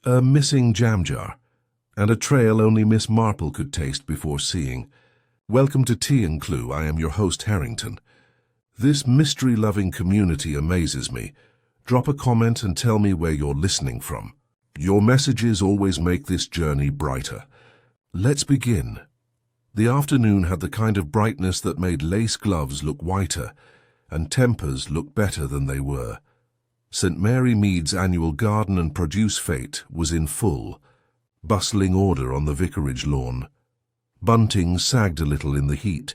A missing jam jar, and a trail only Miss Marple could taste before seeing. Welcome to Tea and Clue. I am your host, Harrington. This mystery-loving community amazes me. Drop a comment and tell me where you're listening from. Your messages always make this journey brighter. Let's begin. The afternoon had the kind of brightness that made lace gloves look whiter and tempers look better than they were. St. Mary Mead's annual garden and produce fete was in full, bustling order on the vicarage lawn. Bunting sagged a little in the heat.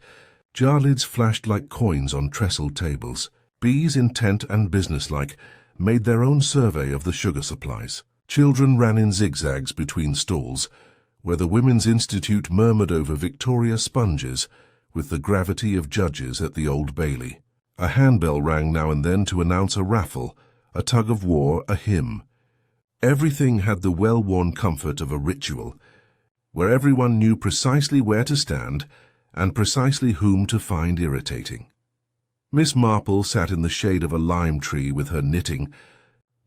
Jar lids flashed like coins on trestled tables. Bees, intent and businesslike, made their own survey of the sugar supplies. Children ran in zigzags between stalls, where the Women's Institute murmured over Victoria sponges with the gravity of judges at the Old Bailey. A handbell rang now and then to announce a raffle, a tug-of-war, a hymn. Everything had the well-worn comfort of a ritual, where everyone knew precisely where to stand and precisely whom to find irritating. Miss Marple sat in the shade of a lime tree with her knitting,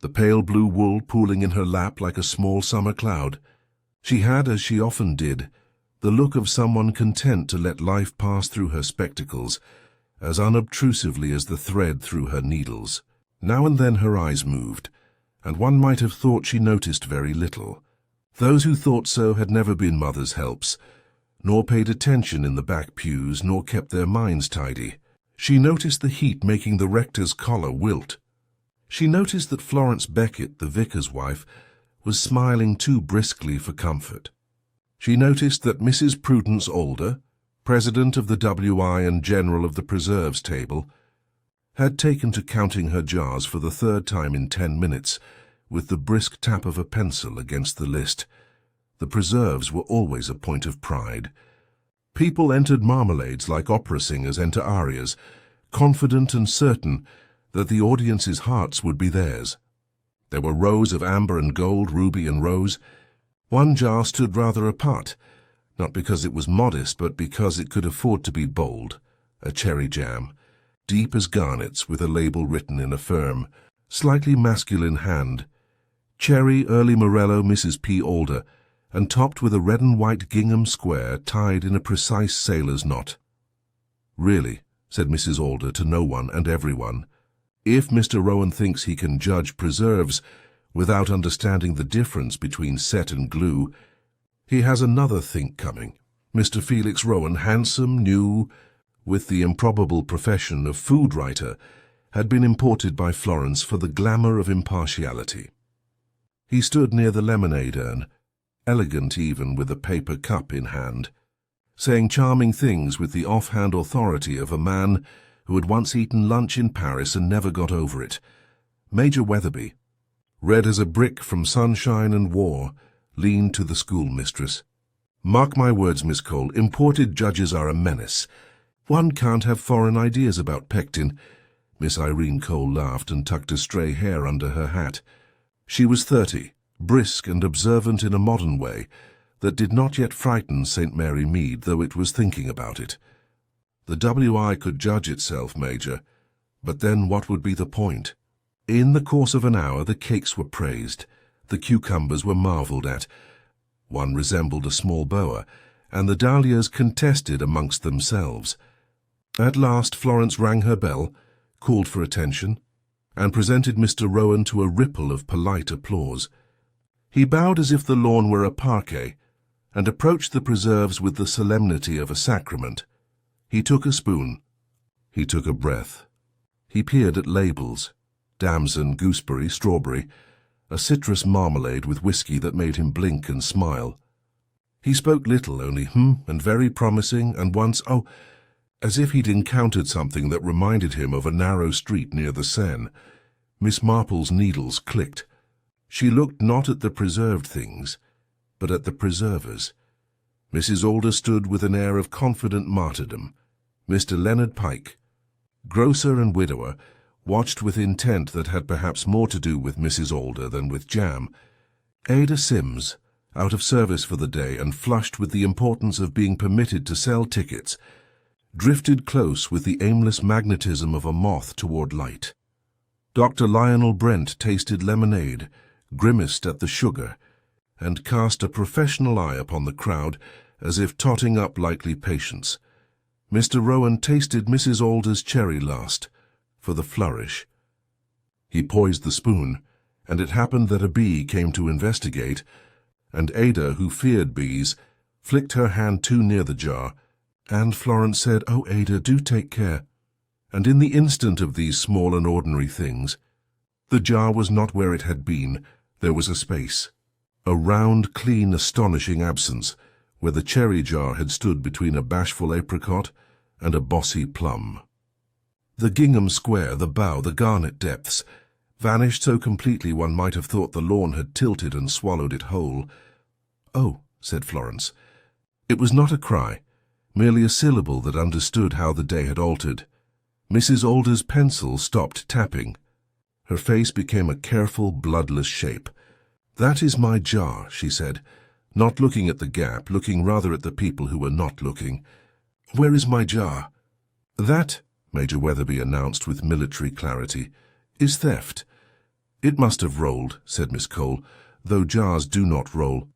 the pale blue wool pooling in her lap like a small summer cloud. She had, as she often did, the look of someone content to let life pass through her spectacles as unobtrusively as the thread through her needles. Now and then her eyes moved, and one might have thought she noticed very little. Those who thought so had never been mother's helps, nor paid attention in the back pews, nor kept their minds tidy. She noticed the heat making the rector's collar wilt. She noticed that Florence Beckett, the vicar's wife, was smiling too briskly for comfort. She noticed that Mrs. Prudence Alder, president of the W.I. and general of the preserves table, had taken to counting her jars for the third time in 10 minutes, with the brisk tap of a pencil against the list. The preserves were always a point of pride. People entered marmalades like opera singers enter arias, confident and certain that the audience's hearts would be theirs. There were rows of amber and gold, ruby and rose. One jar stood rather apart, not because it was modest, but because it could afford to be bold. A cherry jam, deep as garnets, with a label written in a firm, slightly masculine hand. Cherry, early Morello, Mrs. P. Alder, and topped with a red and white gingham square tied in a precise sailor's knot. "Really," said Mrs. Alder to no one and everyone, "if Mr. Rowan thinks he can judge preserves without understanding the difference between set and glue, he has another think coming." Mr. Felix Rowan, handsome, new, with the improbable profession of food writer, had been imported by Florence for the glamour of impartiality. He stood near the lemonade urn, elegant even with a paper cup in hand, saying charming things with the offhand authority of a man who had once eaten lunch in Paris and never got over it. Major Weatherby, red as a brick from sunshine and war, leaned to the schoolmistress. "Mark my words, Miss Cole, imported judges are a menace. One can't have foreign ideas about pectin." Miss Irene Cole laughed and tucked a stray hair under her hat. She was 30, brisk and observant in a modern way that did not yet frighten St. Mary Mead, though it was thinking about it. The W.I. could judge itself, Major, but then what would be the point? In the course of an hour the cakes were praised, the cucumbers were marvelled at. One resembled a small boa, and the dahlias contested amongst themselves. At last Florence rang her bell, called for attention, and presented Mr. Rowan to a ripple of polite applause. He bowed as if the lawn were a parquet, and approached the preserves with the solemnity of a sacrament. He took a spoon. He took a breath. He peered at labels: damson, gooseberry, strawberry, a citrus marmalade with whiskey that made him blink and smile. He spoke little, only and very promising, and once, as if he'd encountered something that reminded him of a narrow street near the Seine. Miss Marple's needles clicked. She looked not at the preserved things, but at the preservers. Mrs. Alder stood with an air of confident martyrdom. Mr. Leonard Pike, grocer and widower, watched with intent that had perhaps more to do with Mrs. Alder than with jam. Ada Sims, out of service for the day and flushed with the importance of being permitted to sell tickets, drifted close with the aimless magnetism of a moth toward light. Dr. Lionel Brent tasted lemonade, grimaced at the sugar, and cast a professional eye upon the crowd, as if totting up likely patients. Mr. Rowan tasted Mrs. Alder's cherry last, for the flourish. He poised the spoon, and it happened that a bee came to investigate, and Ada, who feared bees, flicked her hand too near the jar, and Florence said, "Oh, Ada, do take care." And in the instant of these small and ordinary things, the jar was not where it had been. There was a space, a round, clean, astonishing absence, where the cherry jar had stood between a bashful apricot and a bossy plum. The gingham square, the bow, the garnet depths, vanished so completely one might have thought the lawn had tilted and swallowed it whole. "Oh," said Florence. It was not a cry, merely a syllable that understood how the day had altered. Mrs. Alder's pencil stopped tapping. Her face became a careful, bloodless shape. "That is my jar," she said, not looking at the gap, looking rather at the people who were not looking. "Where is my jar?" "That," Major Weatherby announced with military clarity, "is theft." "It must have rolled," said Miss Cole, "though jars do not roll."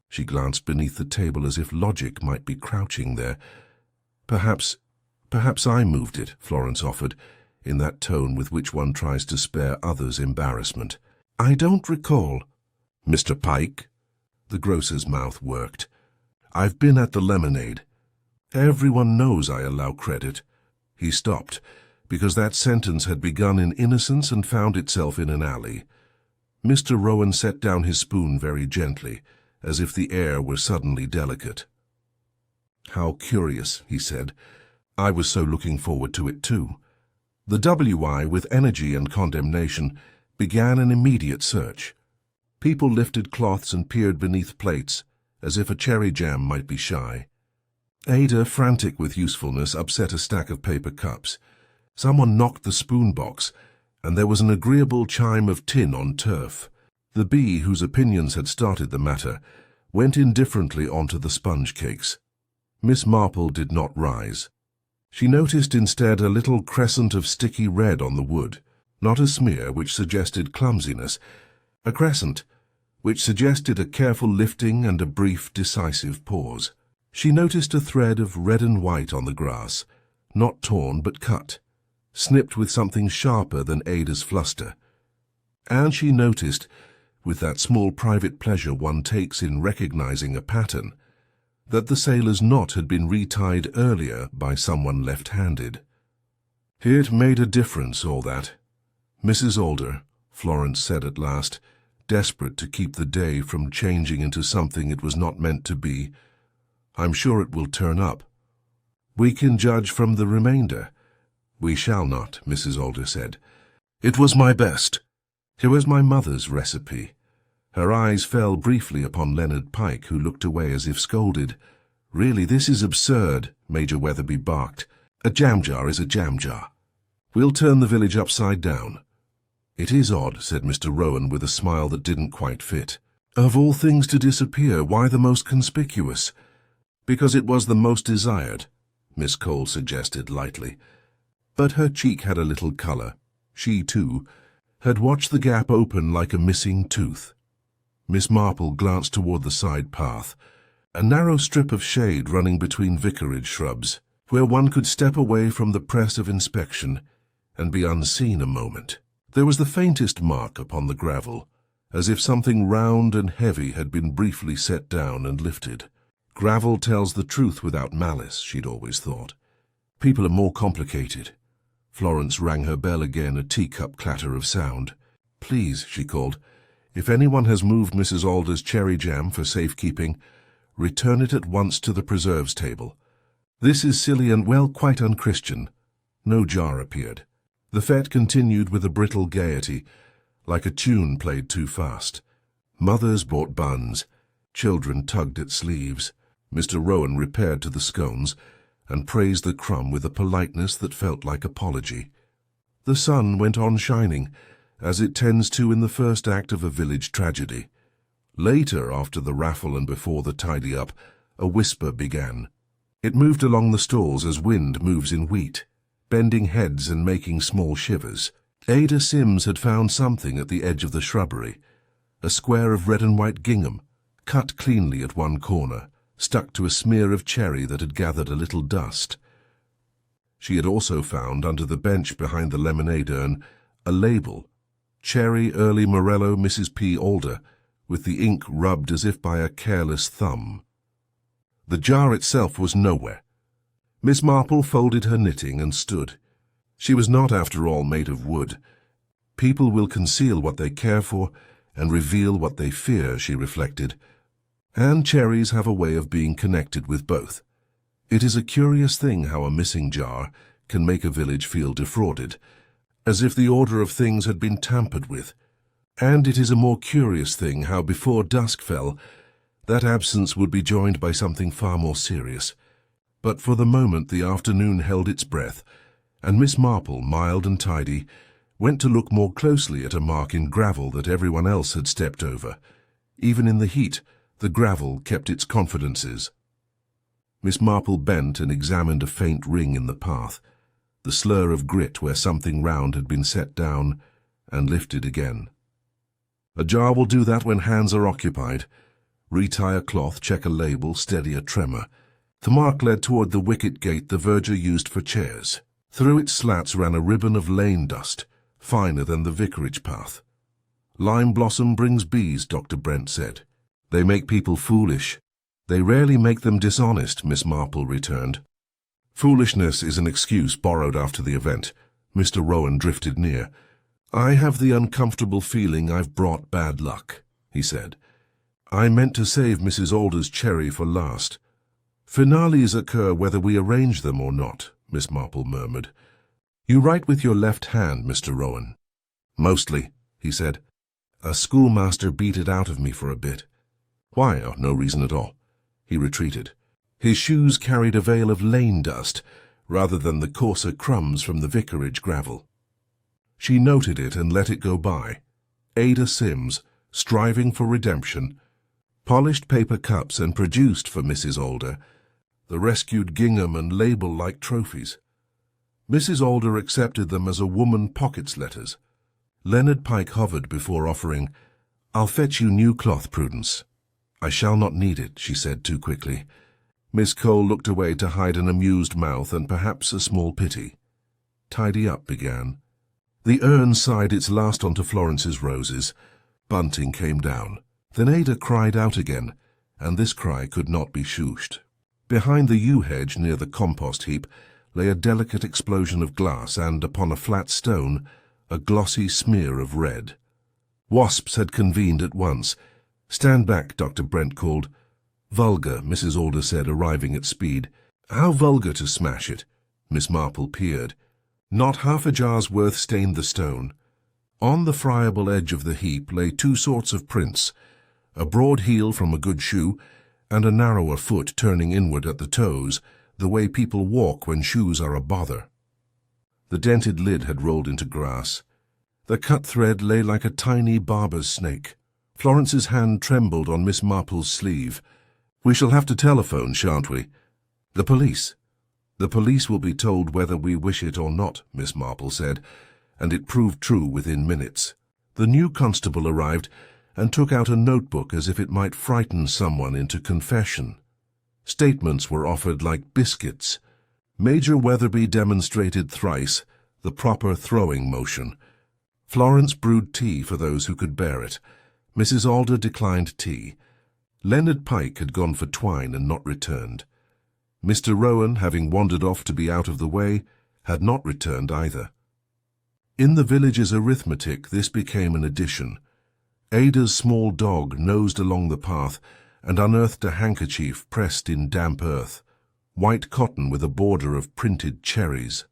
She glanced beneath the table as if logic might be crouching there. Perhaps I moved it," Florence offered, in that tone with which one tries to spare others embarrassment. "I don't recall." "Mr. Pike?" The grocer's mouth worked. "I've been at the lemonade. Everyone knows I allow credit." He stopped, because that sentence had begun in innocence and found itself in an alley. Mr. Rowan set down his spoon very gently, as if the air were suddenly delicate. "How curious," he said. "I was so looking forward to it too." The WI, with energy and condemnation, began an immediate search. People lifted cloths and peered beneath plates, as if a cherry jam might be shy. Ada, frantic with usefulness, upset a stack of paper cups. Someone knocked the spoon box, and there was an agreeable chime of tin on turf. The bee, whose opinions had started the matter, went indifferently onto the sponge cakes. Miss Marple did not rise. She noticed instead a little crescent of sticky red on the wood, not a smear which suggested clumsiness, a crescent which suggested a careful lifting and a brief, decisive pause. She noticed a thread of red and white on the grass, not torn but cut, snipped with something sharper than Ada's fluster. And she noticed, with that small private pleasure one takes in recognizing a pattern, that the sailor's knot had been retied earlier by someone left-handed. It made a difference, all that. "Mrs. Alder," Florence said at last, desperate to keep the day from changing into something it was not meant to be, "I'm sure it will turn up. We can judge from the remainder." "We shall not," Mrs. Alder said. "It was my best. It was my mother's recipe." Her eyes fell briefly upon Leonard Pike, who looked away as if scolded. "Really, this is absurd," Major Weatherby barked. "A jam jar is a jam jar. We'll turn the village upside down." "It is odd," said Mr. Rowan with a smile that didn't quite fit. "Of all things to disappear, why the most conspicuous?" "Because it was the most desired," Miss Cole suggested lightly. But her cheek had a little colour. She, too, had watched the gap open like a missing tooth. Miss Marple glanced toward the side path, a narrow strip of shade running between vicarage shrubs, where one could step away from the press of inspection and be unseen a moment. There was the faintest mark upon the gravel, as if something round and heavy had been briefly set down and lifted. Gravel tells the truth without malice, she'd always thought. People are more complicated. Florence rang her bell again, a teacup clatter of sound. "Please," she called, "if anyone has moved Mrs. Alder's cherry jam for safekeeping, return it at once to the preserves table. This is silly and, well, quite unchristian." No jar appeared. The fete continued with a brittle gaiety, like a tune played too fast. Mothers bought buns. Children tugged at sleeves. Mr. Rowan repaired to the scones and praised the crumb with a politeness that felt like apology. The sun went on shining, as it tends to in the first act of a village tragedy. Later, after the raffle and before the tidy-up, a whisper began. It moved along the stalls as wind moves in wheat, bending heads and making small shivers. Ada Sims had found something at the edge of the shrubbery, a square of red and white gingham, cut cleanly at one corner, stuck to a smear of cherry that had gathered a little dust. She had also found, under the bench behind the lemonade urn, a label, Cherry Early Morello Mrs. P. Alder, with the ink rubbed as if by a careless thumb. The jar itself was nowhere. Miss Marple folded her knitting and stood. She was not, after all, made of wood. People will conceal what they care for and reveal what they fear, she reflected. And cherries have a way of being connected with both. It is a curious thing how a missing jar can make a village feel defrauded, as if the order of things had been tampered with. And it is a more curious thing how before dusk fell, that absence would be joined by something far more serious. But for the moment the afternoon held its breath, and Miss Marple, mild and tidy, went to look more closely at a mark in gravel that everyone else had stepped over. Even in the heat, the gravel kept its confidences. Miss Marple bent and examined a faint ring in the path, the slur of grit where something round had been set down and lifted again. A jar will do that when hands are occupied. Retie a cloth, check a label, steady a tremor. The mark led toward the wicket gate the verger used for chairs. Through its slats ran a ribbon of lane dust, finer than the vicarage path. Lime blossom brings bees, Dr. Brent said. They make people foolish. They rarely make them dishonest, Miss Marple returned. Foolishness is an excuse borrowed after the event. Mr. Rowan drifted near. I have the uncomfortable feeling I've brought bad luck, he said. I meant to save Mrs. Alder's cherry for last. Finales occur whether we arrange them or not, Miss Marple murmured. You write with your left hand, Mr. Rowan. Mostly, he said. A schoolmaster beat it out of me for a bit. Why? Oh, no reason at all. He retreated. His shoes carried a veil of lane dust, rather than the coarser crumbs from the vicarage gravel. She noted it and let it go by. Ada Sims, striving for redemption, polished paper cups and produced for Mrs. Alder the rescued gingham and label like trophies. Mrs. Alder accepted them as a woman pockets letters. Leonard Pike hovered before offering, I'll fetch you new cloth, Prudence. I shall not need it, she said too quickly. Miss Cole looked away to hide an amused mouth and perhaps a small pity. Tidy up began. The urn sighed its last onto Florence's roses. Bunting came down. Then Ada cried out again, and this cry could not be shooshed. Behind the yew hedge near the compost heap lay a delicate explosion of glass and, upon a flat stone, a glossy smear of red. Wasps had convened at once. Stand back, Dr. Brent called. Vulgar, Mrs. Alder said, arriving at speed. How vulgar to smash it. Miss Marple peered. Not half a jar's worth stained the stone. On the friable edge of the heap lay two sorts of prints, a broad heel from a good shoe, and a narrower foot turning inward at the toes, the way people walk when shoes are a bother. The dented lid had rolled into grass. The cut thread lay like a tiny barber's snake. Florence's hand trembled on Miss Marple's sleeve. We shall have to telephone, shan't we? The police. The police will be told whether we wish it or not, Miss Marple said, and it proved true within minutes. The new constable arrived and took out a notebook as if it might frighten someone into confession. Statements were offered like biscuits. Major Weatherby demonstrated thrice the proper throwing motion. Florence brewed tea for those who could bear it. Mrs. Alder declined tea. Leonard Pike had gone for twine and not returned. Mr. Rowan, having wandered off to be out of the way, had not returned either. In the village's arithmetic this became an addition. Ada's small dog nosed along the path and unearthed a handkerchief pressed in damp earth, white cotton with a border of printed cherries.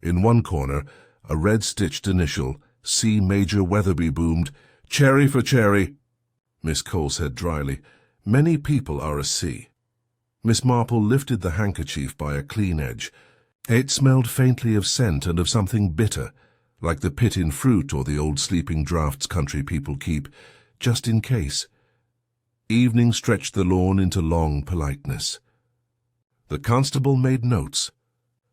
In one corner, a red-stitched initial, C. Major Weatherby, boomed, "Cherry for cherry." Miss Cole said dryly, "Many people are a C." Miss Marple lifted the handkerchief by a clean edge. It smelled faintly of scent and of something bitter, like the pit in fruit or the old sleeping draughts country people keep, just in case. Evening stretched the lawn into long politeness. The constable made notes.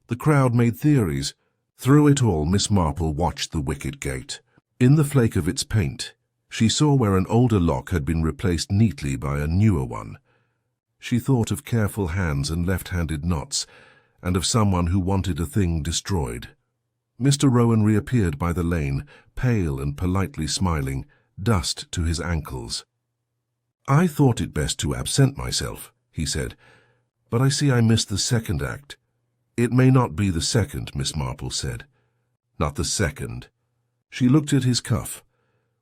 The crowd made theories. Through it all Miss Marple watched the wicket gate. In the flake of its paint, She saw where an older lock had been replaced neatly by a newer one. She thought of careful hands and left-handed knots, and of someone who wanted a thing destroyed. Mr. Rowan reappeared by the lane, pale and politely smiling, dust to his ankles. "I thought it best to absent myself," he said, "but I see I missed the second act." "It may not be the second," Miss Marple said. "Not the second." She looked at his cuff,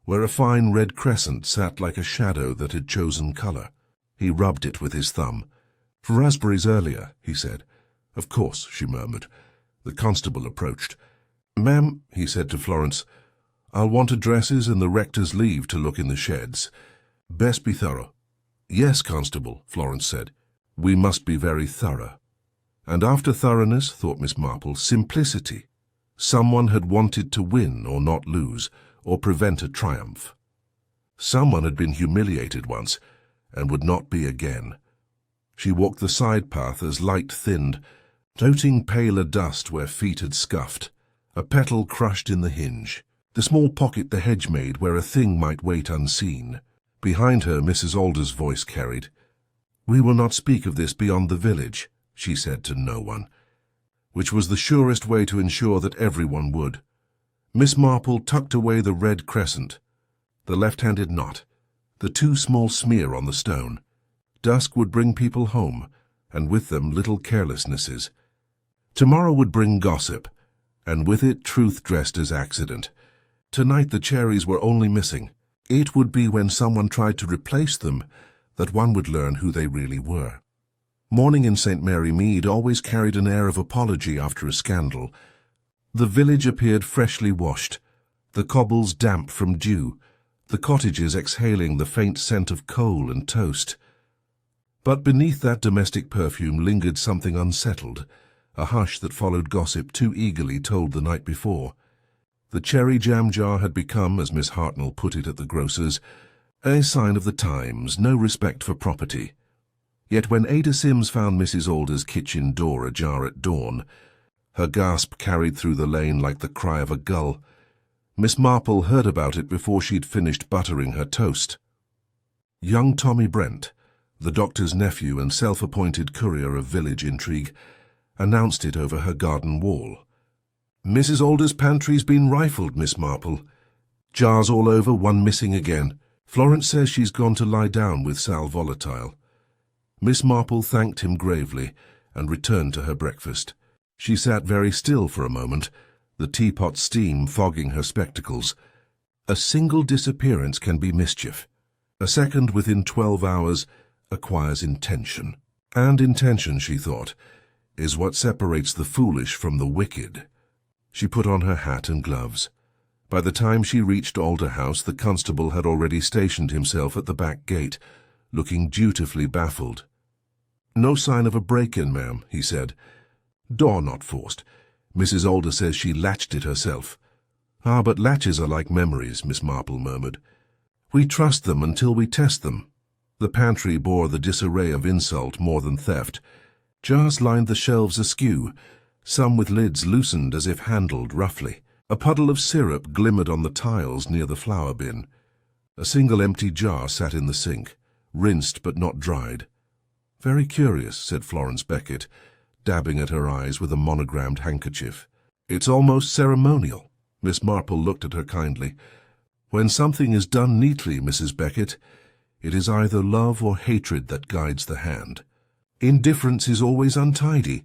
where a fine red crescent sat like a shadow that had chosen colour. He rubbed it with his thumb. "Raspberries earlier," he said. "Of course," she murmured. The constable approached. "Ma'am," he said to Florence, "I'll want addresses and the rector's leave to look in the sheds. Best be thorough." "Yes, constable," Florence said. "We must be very thorough." And after thoroughness, thought Miss Marple, simplicity. Someone had wanted to win or not lose, or prevent a triumph. Someone had been humiliated once, and would not be again. She walked the side path as light thinned, noting paler dust where feet had scuffed, a petal crushed in the hinge, the small pocket the hedge made where a thing might wait unseen. Behind her, Mrs. Alder's voice carried. "We will not speak of this beyond the village," she said to no one, which was the surest way to ensure that everyone would. Miss Marple tucked away the red crescent, the left-handed knot, the too small smear on the stone. Dusk would bring people home, and with them little carelessnesses. Tomorrow would bring gossip, and with it truth dressed as accident. Tonight the cherries were only missing. It would be when someone tried to replace them that one would learn who they really were. Morning in St. Mary Mead always carried an air of apology after a scandal. The village appeared freshly washed, the cobbles damp from dew, the cottages exhaling the faint scent of coal and toast. But beneath that domestic perfume lingered something unsettled, a hush that followed gossip too eagerly told the night before. The cherry jam jar had become, as Miss Hartnell put it at the grocer's, a sign of the times, no respect for property. Yet when Ada Sims found Mrs. Alder's kitchen door ajar at dawn, her gasp carried through the lane like the cry of a gull. Miss Marple heard about it before she'd finished buttering her toast. Young Tommy Brent, the doctor's nephew and self-appointed courier of village intrigue, announced it over her garden wall. "Mrs. Alder's pantry's been rifled, Miss Marple. Jars all over, one missing again. Florence says she's gone to lie down with sal volatile." Miss Marple thanked him gravely and returned to her breakfast. She sat very still for a moment, the teapot steam fogging her spectacles. A single disappearance can be mischief. A second within 12 hours acquires intention. And intention, she thought, is what separates the foolish from the wicked. She put on her hat and gloves. By the time she reached Alder House, the constable had already stationed himself at the back gate, looking dutifully baffled. "No sign of a break-in, ma'am," he said. "Door not forced. Mrs. Alder says she latched it herself." "Ah, but latches are like memories," Miss Marple murmured. "We trust them until we test them." The pantry bore the disarray of insult more than theft. Jars lined the shelves askew, some with lids loosened as if handled roughly. A puddle of syrup glimmered on the tiles near the flour bin. A single empty jar sat in the sink, rinsed but not dried. "Very curious," said Florence Beckett, dabbing at her eyes with a monogrammed handkerchief. "It's almost ceremonial." Miss Marple looked at her kindly. "When something is done neatly, Mrs. Beckett, it is either love or hatred that guides the hand. Indifference is always untidy."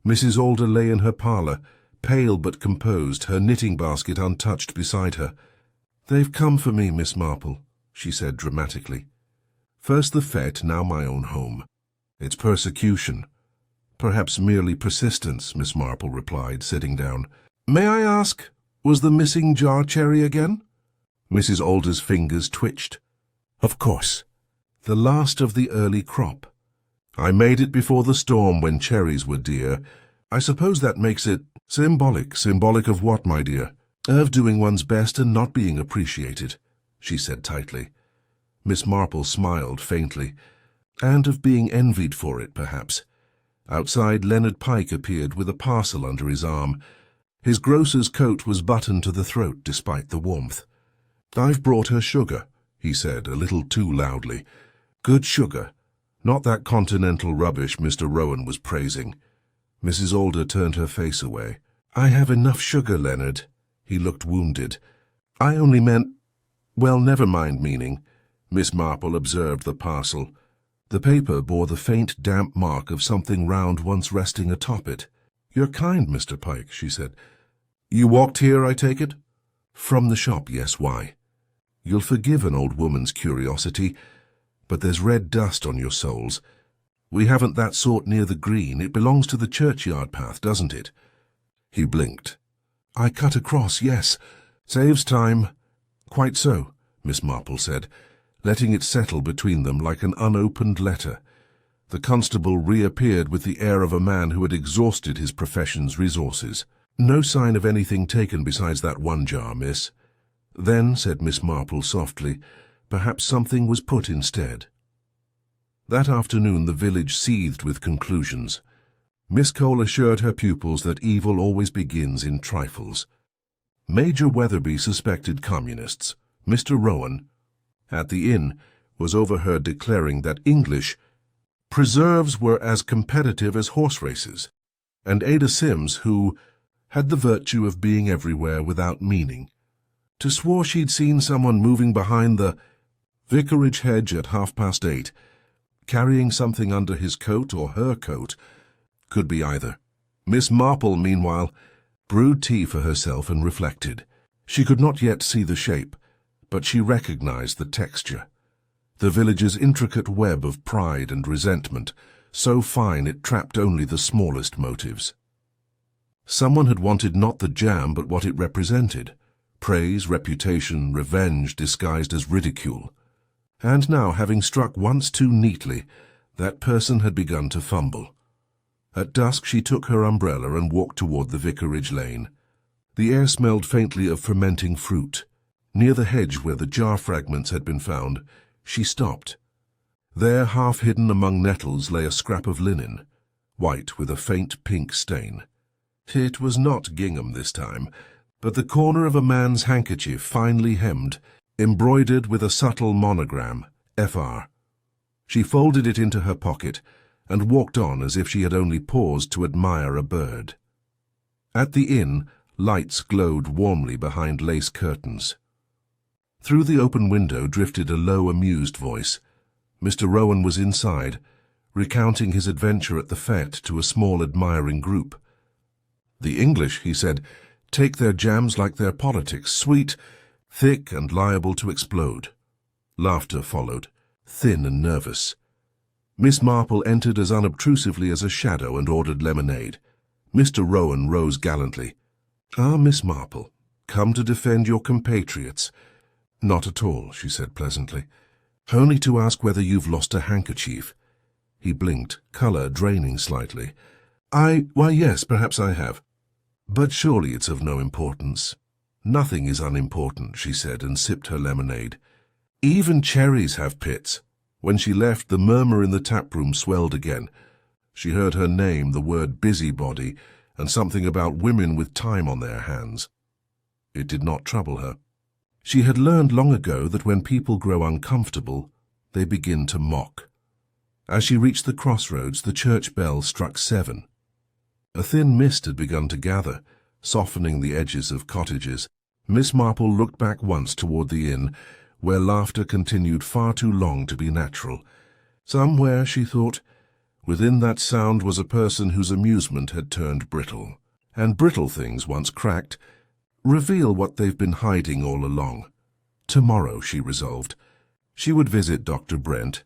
Mrs. Alder lay in her parlour, pale but composed, her knitting basket untouched beside her. "They've come for me, Miss Marple," she said dramatically. "First the fete, now my own home. It's persecution." "Perhaps merely persistence," Miss Marple replied, sitting down. "May I ask, was the missing jar cherry again?" Mrs. Alder's fingers twitched. "Of course. The last of the early crop. I made it before the storm when cherries were dear. I suppose that makes it symbolic." "Symbolic of what, my dear?" "Of doing one's best and not being appreciated," she said tightly. Miss Marple smiled faintly. "And of being envied for it, perhaps." Outside, Leonard Pike appeared with a parcel under his arm. His grocer's coat was buttoned to the throat despite the warmth. "I've brought her sugar," he said, a little too loudly. "Good sugar. Not that continental rubbish Mr. Rowan was praising." Mrs. Alder turned her face away. "I have enough sugar, Leonard." He looked wounded. "I only meant— well, never mind meaning." Miss Marple observed the parcel. The paper bore the faint, damp mark of something round once resting atop it. "You're kind, Mr. Pike," she said. "You walked here, I take it?" "From the shop, yes. Why?" "You'll forgive an old woman's curiosity, but there's red dust on your soles. We haven't that sort near the green. It belongs to the churchyard path, doesn't it?" He blinked. "I cut across, yes. Saves time." "Quite so," Miss Marple said, letting it settle between them like an unopened letter. The constable reappeared with the air of a man who had exhausted his profession's resources. "No sign of anything taken besides that one jar, miss." "Then," said Miss Marple softly, "perhaps something was put instead." That afternoon the village seethed with conclusions. Miss Cole assured her pupils that evil always begins in trifles. Major Weatherby suspected communists. Mr. Rowan, at the inn, was overheard declaring that English preserves were as competitive as horse races, and Ada Sims, who had the virtue of being everywhere without meaning, to swore she'd seen someone moving behind the vicarage hedge at 8:30, carrying something under his coat or her coat. Could be either. Miss Marple, meanwhile, brewed tea for herself and reflected. She could not yet see the shape, but she recognized the texture. The village's intricate web of pride and resentment, so fine it trapped only the smallest motives. Someone had wanted not the jam but what it represented: praise, reputation, revenge disguised as ridicule. And now, having struck once too neatly, that person had begun to fumble. At dusk she took her umbrella and walked toward the vicarage lane. The air smelled faintly of fermenting fruit. Near the hedge where the jar fragments had been found, she stopped. There, half hidden among nettles, lay a scrap of linen, white with a faint pink stain. It was not gingham this time, but the corner of a man's handkerchief, finely hemmed, embroidered with a subtle monogram, Fr. She folded it into her pocket and walked on as if she had only paused to admire a bird. At the inn, lights glowed warmly behind lace curtains. Through the open window drifted a low, amused voice. Mr. Rowan was inside, recounting his adventure at the fete to a small, admiring group. "The English," he said, "take their jams like their politics, sweet, thick, and liable to explode." Laughter followed, thin and nervous. Miss Marple entered as unobtrusively as a shadow and ordered lemonade. Mr. Rowan rose gallantly. "Ah, Miss Marple, come to defend your compatriots." "Not at all," she said pleasantly. "Only to ask whether you've lost a handkerchief." He blinked, colour draining slightly. Why, yes, perhaps I have. But surely it's of no importance." "Nothing is unimportant," she said, and sipped her lemonade. "Even cherries have pits." When she left, the murmur in the taproom swelled again. She heard her name, the word busybody, and something about women with time on their hands. It did not trouble her. She had learned long ago that when people grow uncomfortable, they begin to mock. As she reached the crossroads, the church bell struck 7. A thin mist had begun to gather, softening the edges of cottages. Miss Marple looked back once toward the inn, where laughter continued far too long to be natural. Somewhere, she thought, within that sound was a person whose amusement had turned brittle. And brittle things, once cracked, reveal what they've been hiding all along. Tomorrow, she resolved, she would visit Dr. Brent,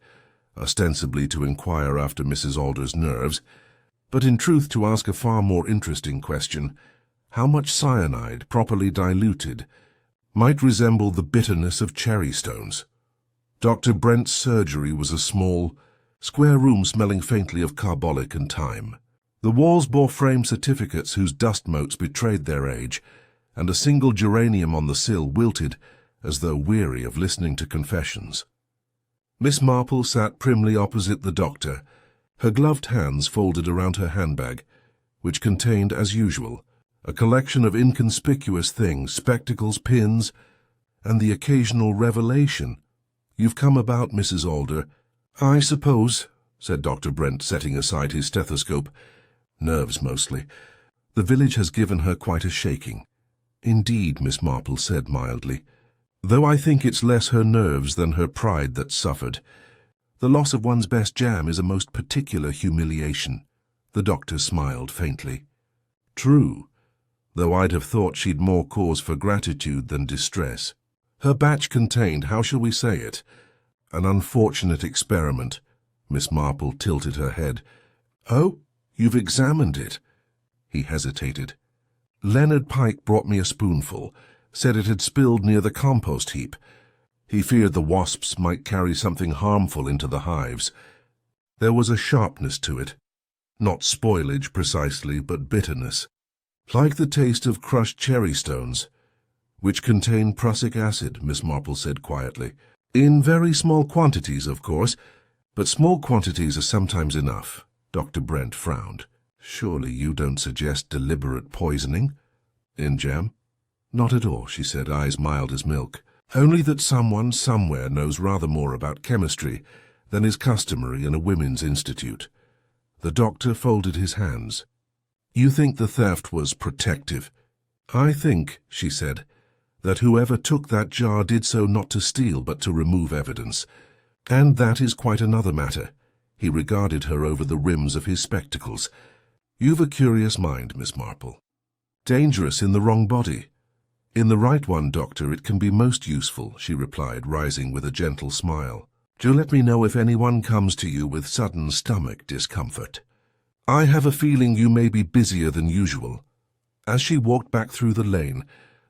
ostensibly to inquire after Mrs. Alder's nerves, but in truth to ask a far more interesting question: how much cyanide, properly diluted, might resemble the bitterness of cherry stones. Dr. Brent's surgery was a small, square room smelling faintly of carbolic and thyme. The walls bore framed certificates whose dust motes betrayed their age, and a single geranium on the sill wilted as though weary of listening to confessions. Miss Marple sat primly opposite the doctor, her gloved hands folded around her handbag, which contained, as usual, a collection of inconspicuous things: spectacles, pins, and the occasional revelation. You've come about, Mrs. Alder. I suppose, said Dr. Brent, setting aside his stethoscope. Nerves, mostly. The village has given her quite a shaking. Indeed, Miss Marple said mildly, though I think it's less her nerves than her pride that's suffered. The loss of one's best jam is a most particular humiliation. The doctor smiled faintly. True, though I'd have thought she'd more cause for gratitude than distress. Her batch contained, how shall we say it, an unfortunate experiment. Miss Marple tilted her head. Oh, you've examined it? He hesitated. Leonard Pike brought me a spoonful, said it had spilled near the compost heap. He feared the wasps might carry something harmful into the hives. There was a sharpness to it. Not spoilage precisely, but bitterness. Like the taste of crushed cherry stones, which contain prussic acid, Miss Marple said quietly. In very small quantities, of course, but small quantities are sometimes enough. Dr. Brent frowned. Surely you don't suggest deliberate poisoning? In jam? Not at all, she said, eyes mild as milk. Only that someone somewhere knows rather more about chemistry than is customary in a women's institute. The doctor folded his hands. You think the theft was protective? I think, she said, that whoever took that jar did so not to steal but to remove evidence. And that is quite another matter. He regarded her over the rims of his spectacles. You've a curious mind, Miss Marple. Dangerous in the wrong body. In the right one, Doctor, it can be most useful, she replied, rising with a gentle smile. Do let me know if anyone comes to you with sudden stomach discomfort. I have a feeling you may be busier than usual. As she walked back through the lane,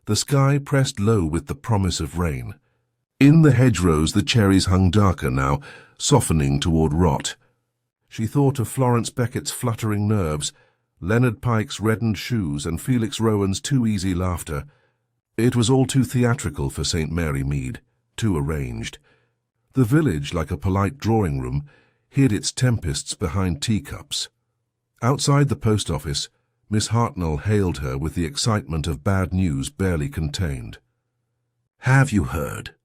the sky pressed low with the promise of rain. In the hedgerows the cherries hung darker now, softening toward rot. She thought of Florence Beckett's fluttering nerves, Leonard Pike's reddened shoes, and Felix Rowan's too easy laughter. It was all too theatrical for St. Mary Mead, too arranged. The village, like a polite drawing-room, hid its tempests behind teacups. Outside the post office, Miss Hartnell hailed her with the excitement of bad news barely contained. Have you heard?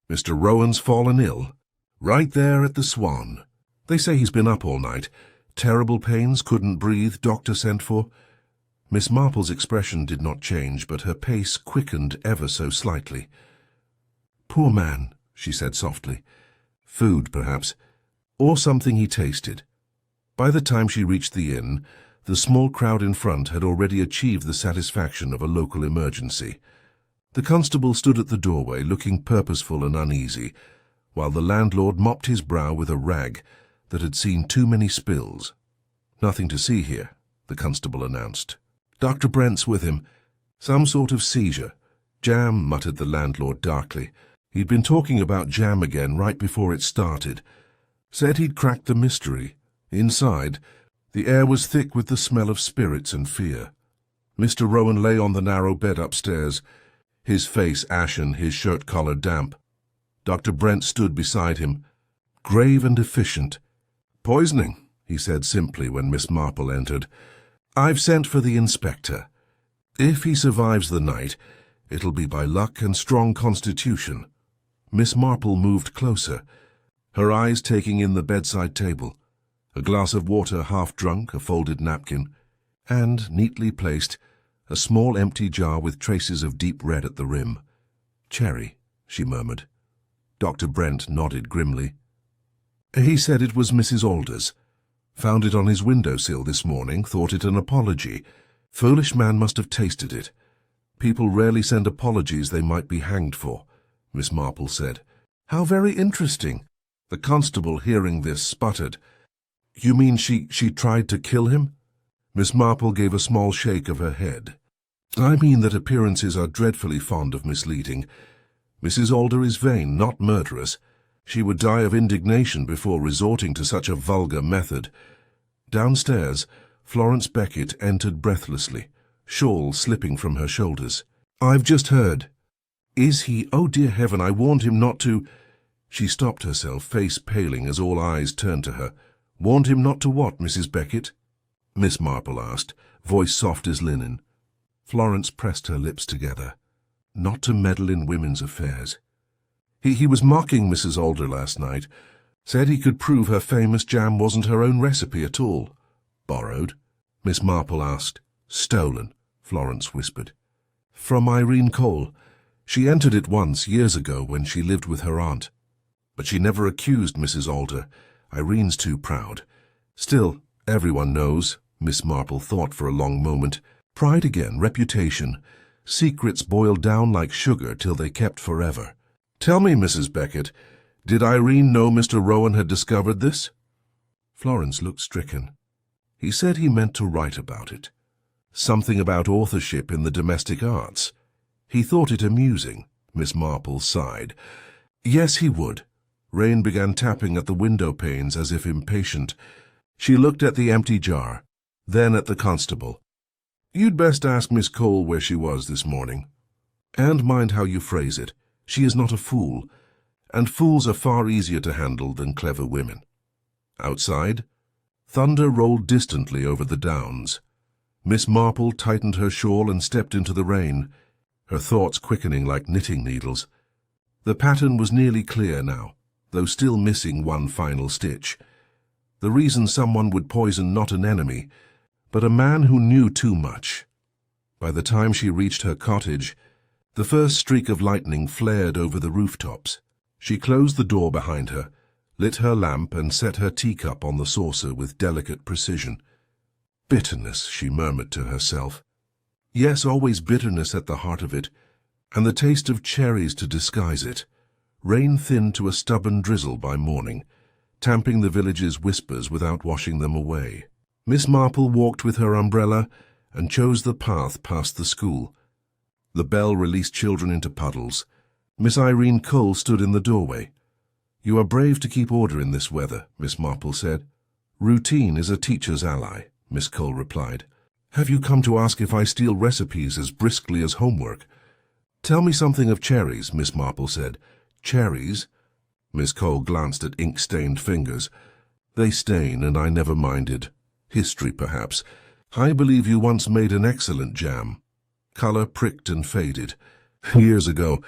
Mr. Rowan's fallen ill. Right there at the Swan. They say he's been up all night. Terrible pains, couldn't breathe, doctor sent for. Miss Marple's expression did not change, but her pace quickened ever so slightly. Poor man, she said softly. Food, perhaps, or something he tasted. By the time she reached the inn, the small crowd in front had already achieved the satisfaction of a local emergency. The constable stood at the doorway, looking purposeful and uneasy, while the landlord mopped his brow with a rag that had seen too many spills. Nothing to see here, the constable announced. Dr. Brent's with him. Some sort of seizure. Jam, muttered the landlord darkly. He'd been talking about jam again right before it started. Said he'd cracked the mystery. Inside, the air was thick with the smell of spirits and fear. Mr. Rowan lay on the narrow bed upstairs, his face ashen, his shirt collar damp. Dr. Brent stood beside him, grave and efficient. Poisoning, he said simply when Miss Marple entered. I've sent for the inspector. If he survives the night, it'll be by luck and strong constitution. Miss Marple moved closer, her eyes taking in the bedside table, a glass of water half drunk, a folded napkin, and, neatly placed, a small empty jar with traces of deep red at the rim. Cherry, she murmured. Dr. Brent nodded grimly. He said it was Mrs. Alder's. Found it on his windowsill this morning, thought it an apology. Foolish man must have tasted it. People rarely send apologies they might be hanged for, Miss Marple said. How very interesting. The constable, hearing this, sputtered. You mean she tried to kill him? Miss Marple gave a small shake of her head. I mean that appearances are dreadfully fond of misleading. Mrs. Alder is vain, not murderous. She would die of indignation before resorting to such a vulgar method. Downstairs, Florence Beckett entered breathlessly, shawl slipping from her shoulders. I've just heard. Is he? Oh, dear heaven, I warned him not to. She stopped herself, face paling as all eyes turned to her. Warned him not to what, Mrs. Beckett? Miss Marple asked, voice soft as linen. Florence pressed her lips together. not to meddle in women's affairs. He was mocking Mrs. Alder last night, said he could prove her famous jam wasn't her own recipe at all. Borrowed? Miss Marple asked. Stolen, Florence whispered. From Irene Cole. She entered it once, years ago, when she lived with her aunt. But she never accused Mrs. Alder. Irene's too proud. Still, everyone knows, Miss Marple thought for a long moment. Pride again, reputation. Secrets boiled down like sugar till they kept forever. Tell me, Mrs. Beckett, did Irene know Mr. Rowan had discovered this? Florence looked stricken. He said he meant to write about it. Something about authorship in the domestic arts. He thought it amusing. Miss Marple sighed. Yes, he would. Rain began tapping at the window panes as if impatient. She looked at the empty jar, then at the constable. You'd best ask Miss Cole where she was this morning. And mind how you phrase it. She is not a fool, and fools are far easier to handle than clever women. Outside, thunder rolled distantly over the downs. Miss Marple tightened her shawl and stepped into the rain, her thoughts quickening like knitting needles. The pattern was nearly clear now, though still missing one final stitch. The reason someone would poison not an enemy, but a man who knew too much. By the time she reached her cottage, the first streak of lightning flared over the rooftops. She closed the door behind her, lit her lamp and set her teacup on the saucer with delicate precision. Bitterness, she murmured to herself. Yes, always bitterness at the heart of it, and the taste of cherries to disguise it. Rain thinned to a stubborn drizzle by morning, tamping the village's whispers without washing them away. Miss Marple walked with her umbrella and chose the path past the school. The bell released children into puddles. Miss Irene Cole stood in the doorway. You are brave to keep order in this weather, Miss Marple said. Routine is a teacher's ally, Miss Cole replied. Have you come to ask if I steal recipes as briskly as homework? Tell me something of cherries, Miss Marple said. Cherries? Miss Cole glanced at ink-stained fingers. They stain, and I never minded. History, perhaps. I believe you once made an excellent jam. Color pricked and faded. Years ago,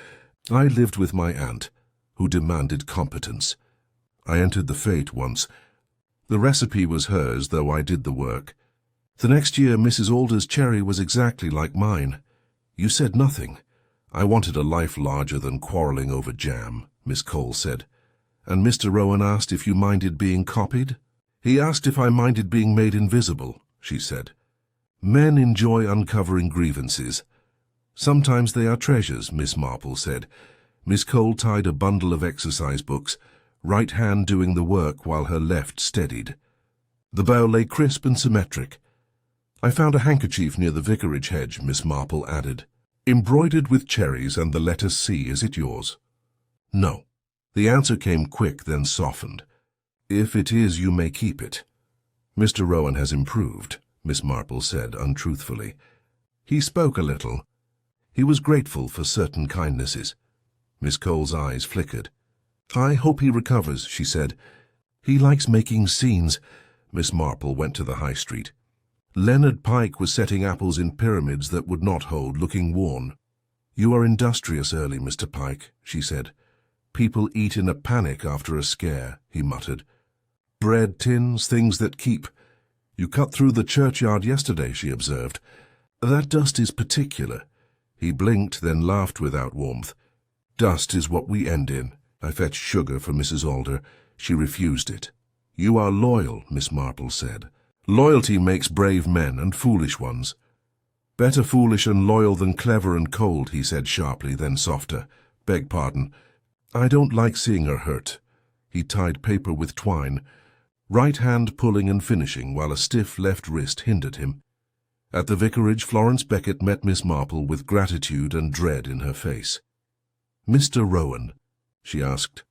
I lived with my aunt, who demanded competence. I entered the fete once. The recipe was hers, though I did the work. The next year, Mrs. Alder's cherry was exactly like mine. You said nothing. I wanted a life larger than quarreling over jam, Miss Cole said. And Mr. Rowan asked if you minded being copied? He asked if I minded being made invisible, she said. Men enjoy uncovering grievances. Sometimes they are treasures, Miss Marple said. Miss Cole tied a bundle of exercise books, right hand doing the work while her left steadied. The bow lay crisp and symmetric. I found a handkerchief near the vicarage hedge, Miss Marple added. Embroidered with cherries and the letter C, is it yours? No. The answer came quick, then softened. If it is, you may keep it. Mr. Rowan has improved, Miss Marple said untruthfully. He spoke a little. He was grateful for certain kindnesses. Miss Cole's eyes flickered. I hope he recovers, she said. He likes making scenes. Miss Marple went to the high street. Leonard Pike was setting apples in pyramids that would not hold, looking worn. You are industrious early, Mr. Pike, she said. People eat in a panic after a scare, he muttered. Bread tins, things that keep. You cut through the churchyard yesterday, she observed. That dust is particular. He blinked, then laughed without warmth. Dust is what we end in. I fetched sugar for Mrs. Alder. She refused it. You are loyal, Miss Marple said. Loyalty makes brave men and foolish ones. Better foolish and loyal than clever and cold, he said sharply, then softer. Beg pardon. I don't like seeing her hurt. He tied paper with twine, right hand pulling and finishing, while a stiff left wrist hindered him. At the vicarage, Florence Beckett met Miss Marple with gratitude and dread in her face. Mr. Rowan, she asked.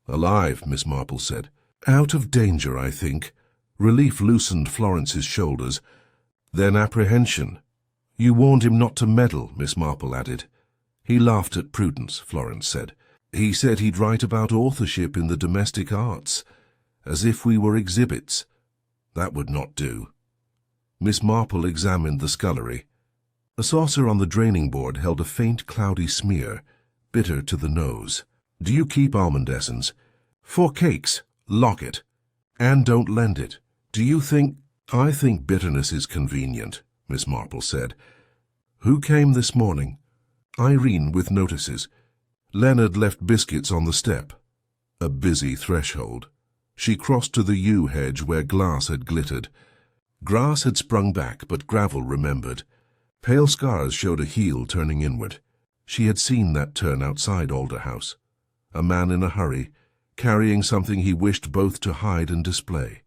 Alive, Miss Marple said. Out of danger, I think. Relief loosened Florence's shoulders. Then apprehension. You warned him not to meddle, Miss Marple added. He laughed at Prudence, Florence said. He said he'd write about authorship in the domestic arts, as if we were exhibits. That would not do. Miss Marple examined the scullery. A saucer on the draining board held a faint cloudy smear, bitter to the nose. "Do you keep almond essence?" "For cakes. Lock it. And don't lend it. Do you think—" "I think bitterness is convenient," Miss Marple said. "Who came this morning?" "Irene with notices. Leonard left biscuits on the step." A busy threshold. She crossed to the yew hedge where glass had glittered. Grass had sprung back, but gravel remembered. Pale scars showed a heel turning inward. She had seen that turn outside Alder House. A man in a hurry, carrying something he wished both to hide and display.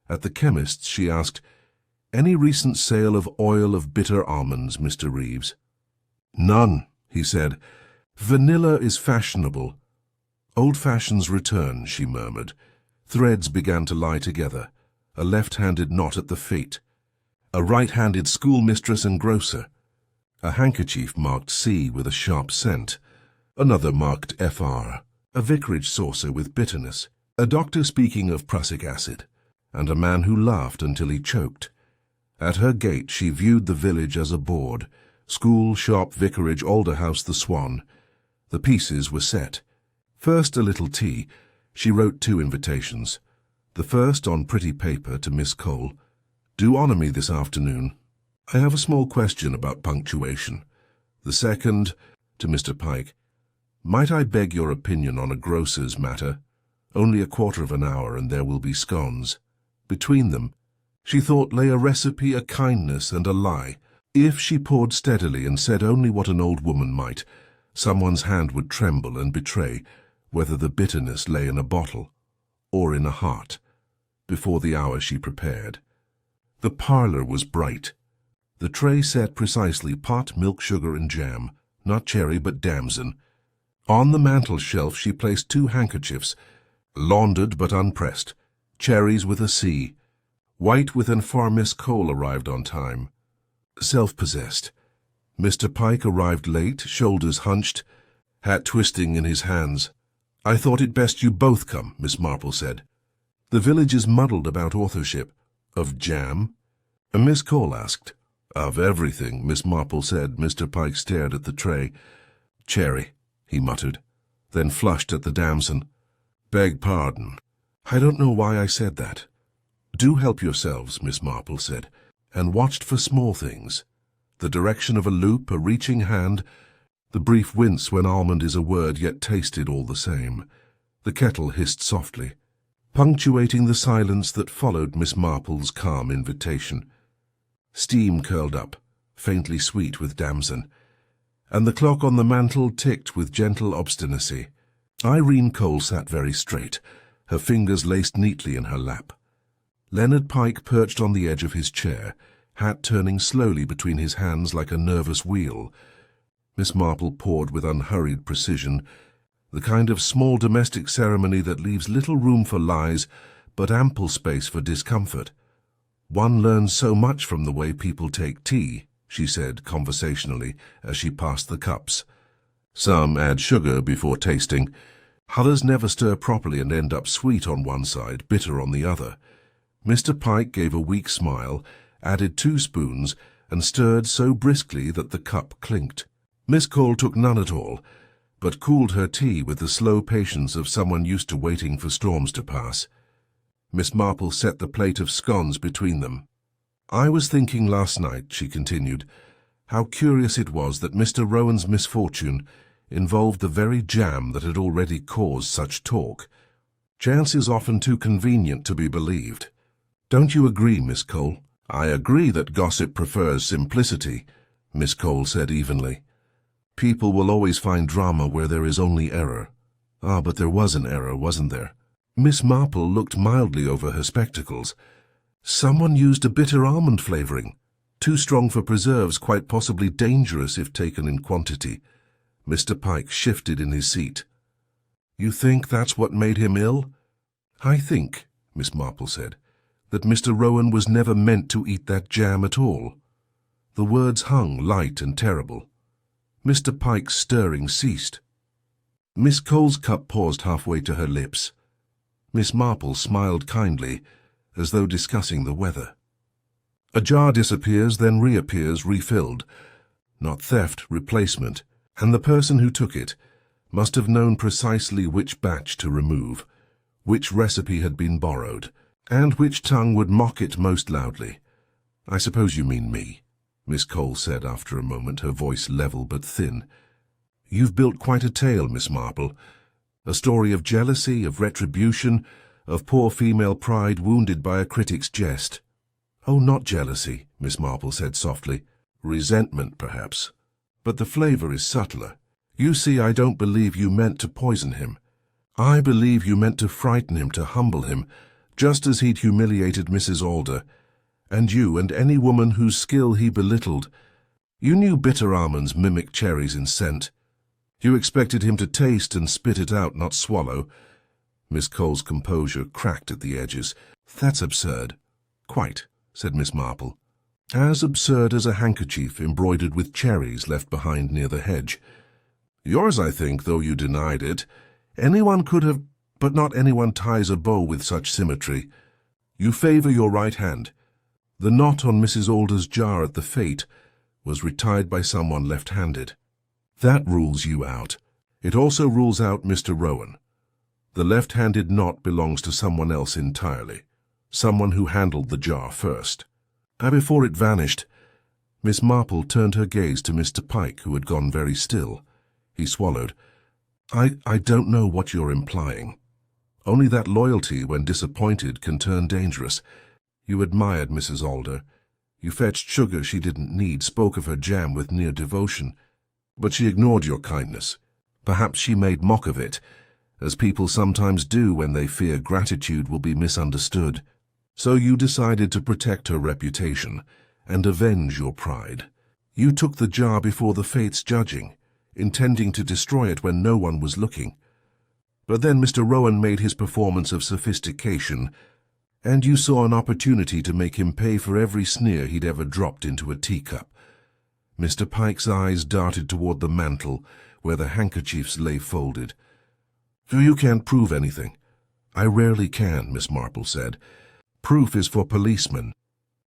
At the chemist's she asked, "Any recent sale of oil of bitter almonds, Mr. Reeves?" "None," he said. "Vanilla is fashionable." "Old fashions return," she murmured. Threads began to lie together, a left-handed knot at the feet, a right-handed schoolmistress and grocer. A handkerchief marked C with a sharp scent, another marked FR, a vicarage saucer with bitterness, a doctor speaking of prussic acid, and a man who laughed until he choked. At her gate she viewed the village as a board: school, shop, vicarage, Alder House, the Swan. The pieces were set. First a little tea. She wrote 2 invitations. The first on pretty paper to Miss Cole. "Do honour me this afternoon. I have a small question about punctuation." The second, to Mr. Pike. "Might I beg your opinion on a grocer's matter? Only a quarter of an hour and there will be scones." Between them, she thought, lay a recipe, a kindness, and a lie. If she poured steadily and said only what an old woman might, someone's hand would tremble and betray whether the bitterness lay in a bottle or in a heart, before the hour she prepared. The parlour was bright. The tray set precisely pot, milk, sugar, and jam, not cherry but damson. On the mantel-shelf she placed 2 handkerchiefs, laundered but unpressed, cherries with a C, white with an for Miss Cole arrived on time. Self-possessed. Mr. Pike arrived late, shoulders hunched, hat twisting in his hands. "I thought it best you both come," Miss Marple said. "The village is muddled about authorship." "Of jam?" Miss Cole asked. "Of everything," Miss Marple said. Mr. Pike stared at the tray. "Cherry," he muttered, then flushed at the damson. "Beg pardon. I don't know why I said that." "Do help yourselves," Miss Marple said, and watched for small things. The direction of a loop, a reaching hand, the brief wince when almond is a word yet tasted all the same. The kettle hissed softly, punctuating the silence that followed Miss Marple's calm invitation. Steam curled up, faintly sweet with damson, and the clock on the mantel ticked with gentle obstinacy. Irene Cole sat very straight, her fingers laced neatly in her lap. Leonard Pike perched on the edge of his chair, hat turning slowly between his hands like a nervous wheel. Miss Marple poured with unhurried precision, the kind of small domestic ceremony that leaves little room for lies but ample space for discomfort. "One learns so much from the way people take tea," she said conversationally as she passed the cups. "Some add sugar before tasting. Others never stir properly and end up sweet on one side, bitter on the other." Mr. Pike gave a weak smile, added 2 spoons, and stirred so briskly that the cup clinked. Miss Cole took none at all, but cooled her tea with the slow patience of someone used to waiting for storms to pass. Miss Marple set the plate of scones between them. "I was thinking last night," she continued, "how curious it was that Mr. Rowan's misfortune involved the very jam that had already caused such talk. Chance is often too convenient to be believed. Don't you agree, Miss Cole?" "I agree that gossip prefers simplicity," Miss Cole said evenly. "People will always find drama where there is only error." "Ah, but there was an error, wasn't there?" Miss Marple looked mildly over her spectacles. "Someone used a bitter almond flavouring. Too strong for preserves, quite possibly dangerous if taken in quantity." Mr. Pike shifted in his seat. "You think that's what made him ill?" "I think," Miss Marple said, "that Mr. Rowan was never meant to eat that jam at all." The words hung light and terrible. Mr. Pike's stirring ceased. Miss Cole's cup paused halfway to her lips. Miss Marple smiled kindly, as though discussing the weather. A jar disappears, then reappears, refilled. Not theft, replacement, and the person who took it must have known precisely which batch to remove, which recipe had been borrowed, and which tongue would mock it most loudly. I suppose you mean me, Miss Cole said after a moment, her voice level but thin. You've built quite a tale, Miss Marple. A story of jealousy, of retribution, of poor female pride wounded by a critic's jest. Oh, not jealousy, Miss Marple said softly. Resentment, perhaps. But the flavour is subtler. You see, I don't believe you meant to poison him. I believe you meant to frighten him, to humble him, just as he'd humiliated Mrs. Alder, and you and any woman whose skill he belittled. You knew bitter almonds mimic cherries in scent. You expected him to taste and spit it out, not swallow. Miss Cole's composure cracked at the edges. That's absurd. Quite, said Miss Marple. As absurd as a handkerchief embroidered with cherries left behind near the hedge. Yours, I think, though you denied it. Anyone could have, but not anyone ties a bow with such symmetry. You favour your right hand. The knot on Mrs. Alder's jar at the fete was retied by someone left-handed. That rules you out. It also rules out Mr. Rowan. The left-handed knot belongs to someone else entirely, someone who handled the jar first. And before it vanished, Miss Marple turned her gaze to Mr. Pike, who had gone very still. He swallowed. I don't know what you're implying. Only that loyalty, when disappointed, can turn dangerous. You admired Mrs. Alder. You fetched sugar she didn't need, spoke of her jam with near devotion. But she ignored your kindness. Perhaps she made mock of it, as people sometimes do when they fear gratitude will be misunderstood. So you decided to protect her reputation and avenge your pride. You took the jar before the fates judging, intending to destroy it when no one was looking. But then Mr. Rowan made his performance of sophistication, and you saw an opportunity to make him pay for every sneer he'd ever dropped into a teacup. Mr. Pike's eyes darted toward the mantel, where the handkerchiefs lay folded. You can't prove anything. I rarely can, Miss Marple said. Proof is for policemen.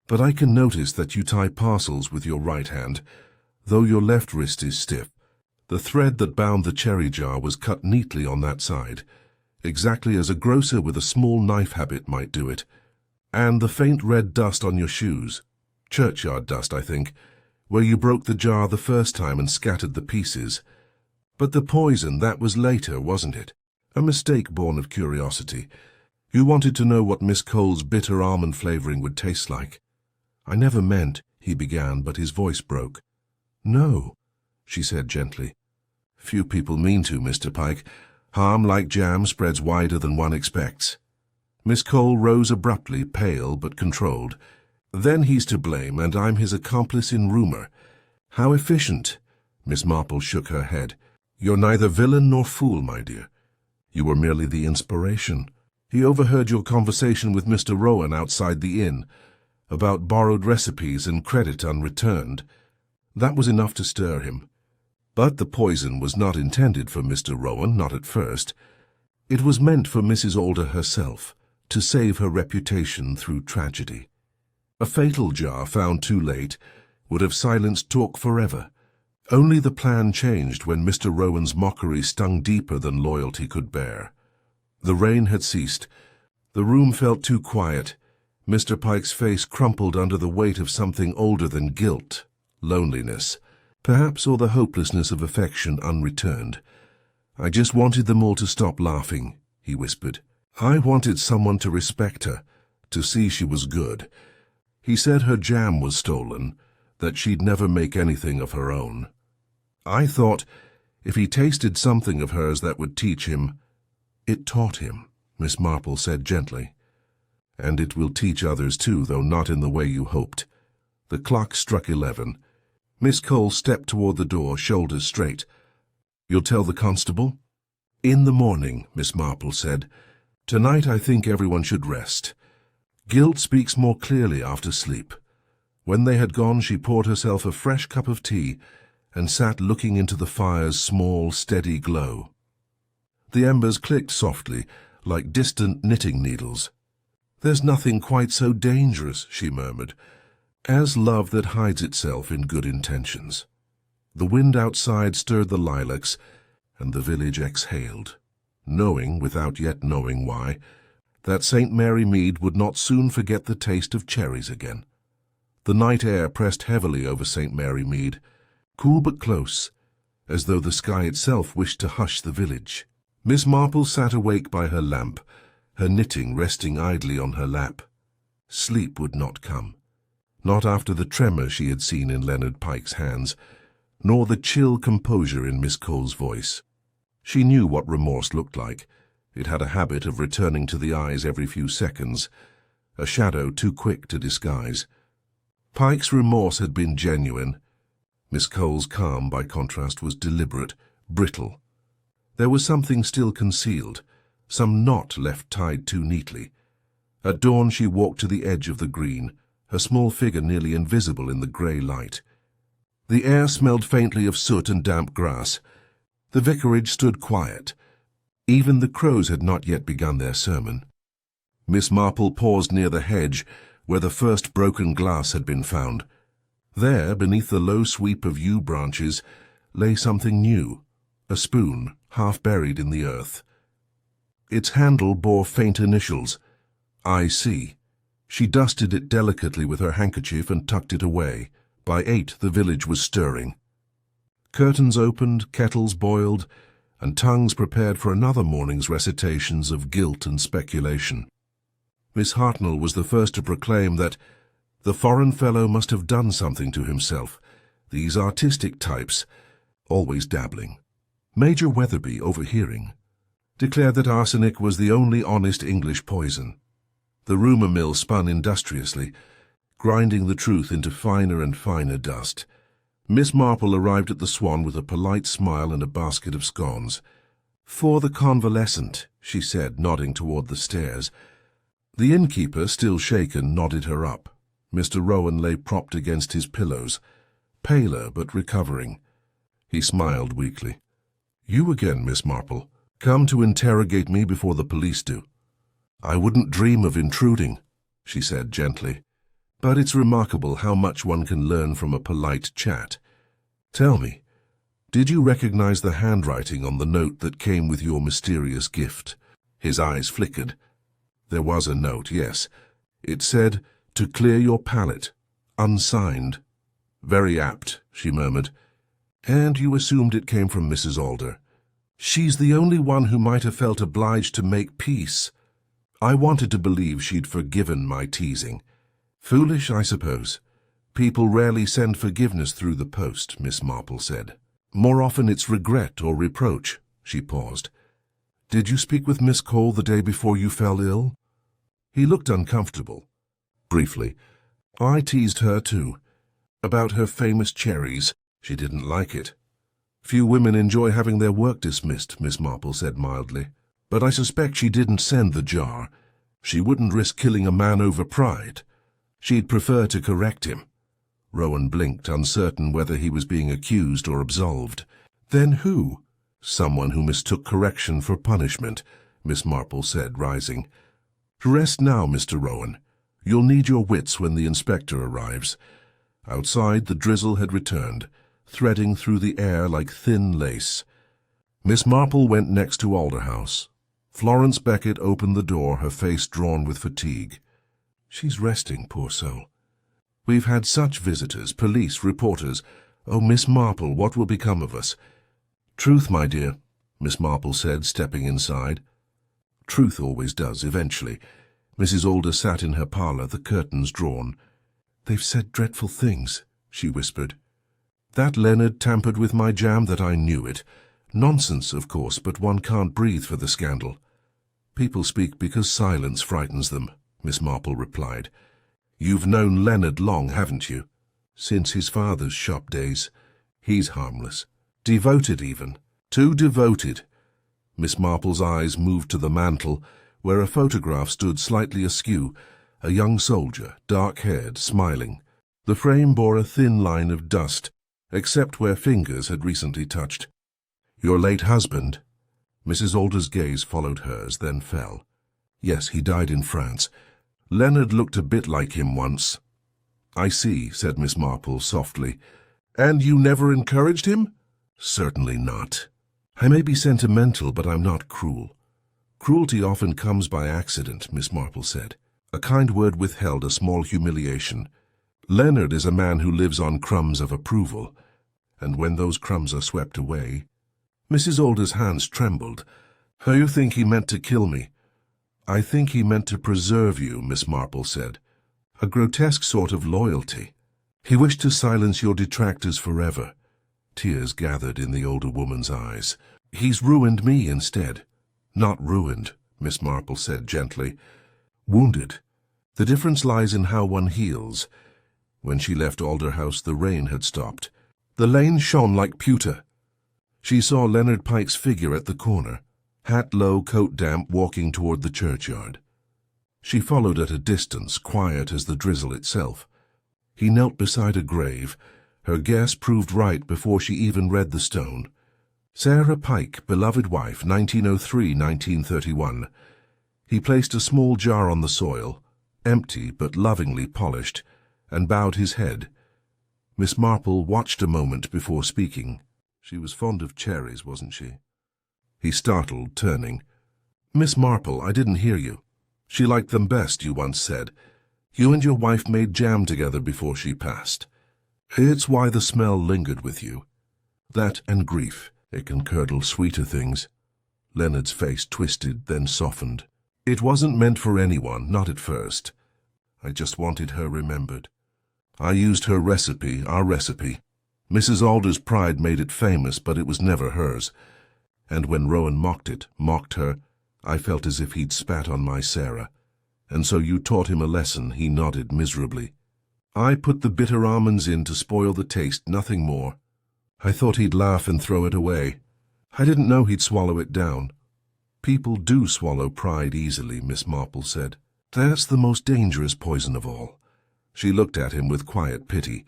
But I can notice that you tie parcels with your right hand, though your left wrist is stiff. The thread that bound the cherry jar was cut neatly on that side, exactly as a grocer with a small knife habit might do it. And the faint red dust on your shoes, churchyard dust, I think, where you broke the jar the first time and scattered the pieces. But the poison, that was later, wasn't it? A mistake born of curiosity. You wanted to know what Miss Cole's bitter almond flavouring would taste like. I never meant, he began, but his voice broke. No, she said gently. Few people mean to, Mr. Pike. Harm, like jam, spreads wider than one expects. Miss Cole rose abruptly, pale but controlled. Then he's to blame, and I'm his accomplice in rumour. How efficient! Miss Marple shook her head. You're neither villain nor fool, my dear. You were merely the inspiration. He overheard your conversation with Mr. Rowan outside the inn, about borrowed recipes and credit unreturned. That was enough to stir him. But the poison was not intended for Mr. Rowan, not at first. It was meant for Mrs. Alder herself, to save her reputation through tragedy. A fatal jar found too late would have silenced talk forever. Only the plan changed when Mr. Rowan's mockery stung deeper than loyalty could bear. The rain had ceased. The room felt too quiet. Mr. Pike's face crumpled under the weight of something older than guilt, loneliness, perhaps, or the hopelessness of affection unreturned. I just wanted them all to stop laughing, he whispered. I wanted someone to respect her, to see she was good. He said her jam was stolen, that she'd never make anything of her own. I thought, if he tasted something of hers that would teach him. It taught him, Miss Marple said gently. And it will teach others too, though not in the way you hoped. The clock struck 11. Miss Cole stepped toward the door, shoulders straight. You'll tell the constable? In the morning, Miss Marple said. Tonight I think everyone should rest. Guilt speaks more clearly after sleep. When they had gone, she poured herself a fresh cup of tea and sat looking into the fire's small, steady glow. The embers clicked softly, like distant knitting needles. There's nothing quite so dangerous, she murmured, as love that hides itself in good intentions. The wind outside stirred the lilacs, and the village exhaled, knowing, without yet knowing why, that St. Mary Mead would not soon forget the taste of cherries again. The night air pressed heavily over St. Mary Mead, cool but close, as though the sky itself wished to hush the village. Miss Marple sat awake by her lamp, her knitting resting idly on her lap. Sleep would not come, not after the tremor she had seen in Leonard Pike's hands, nor the chill composure in Miss Cole's voice. She knew what remorse looked like. It had a habit of returning to the eyes every few seconds, a shadow too quick to disguise. Pike's remorse had been genuine. Miss Cole's calm, by contrast, was deliberate, brittle. There was something still concealed, some knot left tied too neatly. At dawn she walked to the edge of the green, her small figure nearly invisible in the grey light. The air smelled faintly of soot and damp grass. The vicarage stood quiet. Even the crows had not yet begun their sermon. Miss Marple paused near the hedge, where the first broken glass had been found. There, beneath the low sweep of yew branches, lay something new, a spoon, half buried in the earth. Its handle bore faint initials, I.C. She dusted it delicately with her handkerchief and tucked it away. By 8 the village was stirring. Curtains opened, kettles boiled, and tongues prepared for another morning's recitations of guilt and speculation. Miss Hartnell was the first to proclaim that the foreign fellow must have done something to himself, these artistic types, always dabbling. Major Weatherby, overhearing, declared that arsenic was the only honest English poison. The rumour mill spun industriously, grinding the truth into finer and finer dust. Miss Marple arrived at the Swan with a polite smile and a basket of scones. "For the convalescent," she said, nodding toward the stairs. The innkeeper, still shaken, nodded her up. Mr. Rowan lay propped against his pillows, paler but recovering. He smiled weakly. "You again, Miss Marple. Come to interrogate me before the police do." "I wouldn't dream of intruding," she said gently. "But it's remarkable how much one can learn from a polite chat. Tell me, did you recognize the handwriting on the note that came with your mysterious gift?" His eyes flickered. There was a note, yes. It said, "To clear your palate," unsigned. "Very apt," she murmured. "And you assumed it came from Mrs. Alder." "She's the only one who might have felt obliged to make peace. I wanted to believe she'd forgiven my teasing. Foolish, I suppose. People rarely send forgiveness through the post," Miss Marple said. "More often it's regret or reproach." She paused. "Did you speak with Miss Cole the day before you fell ill?" He looked uncomfortable. "Briefly. I teased her too. About her famous cherries. She didn't like it." "Few women enjoy having their work dismissed," Miss Marple said mildly. "But I suspect she didn't send the jar. She wouldn't risk killing a man over pride. She'd prefer to correct him." Rowan blinked, uncertain whether he was being accused or absolved. "Then who?" "Someone who mistook correction for punishment," Miss Marple said, rising. "Rest now, Mr. Rowan. You'll need your wits when the inspector arrives." Outside, the drizzle had returned, threading through the air like thin lace. Miss Marple went next to Alderhouse. Florence Beckett opened the door, her face drawn with fatigue. "She's resting, poor soul. We've had such visitors, police, reporters. Oh, Miss Marple, what will become of us?" "Truth, my dear," Miss Marple said, stepping inside. Truth always does, eventually. Mrs. Alder sat in her parlour, the curtains drawn. "They've said dreadful things," she whispered. "That Leonard tampered with my jam, that I knew it. Nonsense, of course, but one can't breathe for the scandal." "People speak because silence frightens them," Miss Marple replied. "You've known Leonard long, haven't you?" "Since his father's shop days. He's harmless. Devoted even. Too devoted." Miss Marple's eyes moved to the mantel, where a photograph stood slightly askew, a young soldier, dark-haired, smiling. The frame bore a thin line of dust, except where fingers had recently touched. "Your late husband?" Mrs. Alder's gaze followed hers, then fell. "Yes, he died in France. Leonard looked a bit like him once." "I see," said Miss Marple softly. And you never encouraged him? Certainly not. I may be sentimental, but I'm not cruel. Cruelty often comes by accident, Miss Marple said. A kind word withheld a small humiliation. Leonard is a man who lives on crumbs of approval, and when those crumbs are swept away... Mrs. Alder's hands trembled. Oh, you think he meant to kill me? I think he meant to preserve you, Miss Marple said. A grotesque sort of loyalty. He wished to silence your detractors forever. Tears gathered in the older woman's eyes. He's ruined me instead. Not ruined, Miss Marple said gently. Wounded. The difference lies in how one heals. When she left Alder House, the rain had stopped. The lane shone like pewter. She saw Leonard Pike's figure at the corner, hat low, coat damp, walking toward the churchyard. She followed at a distance, quiet as the drizzle itself. He knelt beside a grave. Her guess proved right before she even read the stone. Sarah Pike, beloved wife, 1903-1931. He placed a small jar on the soil, empty but lovingly polished, and bowed his head. Miss Marple watched a moment before speaking. She was fond of cherries, wasn't she? He startled, turning. Miss Marple, I didn't hear you. She liked them best, you once said. You and your wife made jam together before she passed. It's why the smell lingered with you. That and grief. It can curdle sweeter things. Leonard's face twisted, then softened. It wasn't meant for anyone, not at first. I just wanted her remembered. I used her recipe, our recipe. Mrs. Alder's pride made it famous, but it was never hers. And when Rowan mocked her, I felt as if he'd spat on my Sarah. And so you taught him a lesson, he nodded miserably. I put the bitter almonds in to spoil the taste, nothing more. I thought he'd laugh and throw it away. I didn't know he'd swallow it down. People do swallow pride easily, Miss Marple said. That's the most dangerous poison of all. She looked at him with quiet pity.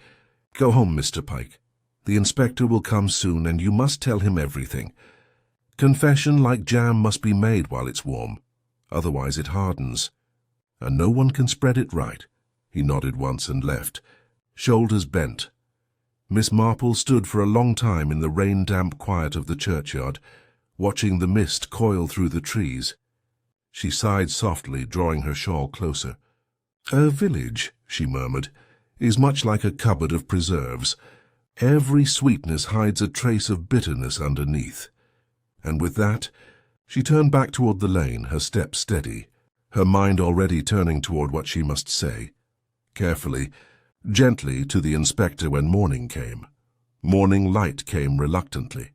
Go home, Mr. Pike. The inspector will come soon, and you must tell him everything. Confession, like jam, must be made while it's warm. Otherwise it hardens. And no one can spread it right. He nodded once and left, shoulders bent. Miss Marple stood for a long time in the rain-damp quiet of the churchyard, watching the mist coil through the trees. She sighed softly, drawing her shawl closer. A village, she murmured, is much like a cupboard of preserves. Every sweetness hides a trace of bitterness underneath. And with that, she turned back toward the lane, her step steady, her mind already turning toward what she must say. Carefully, gently to the inspector when morning came. Morning light came reluctantly,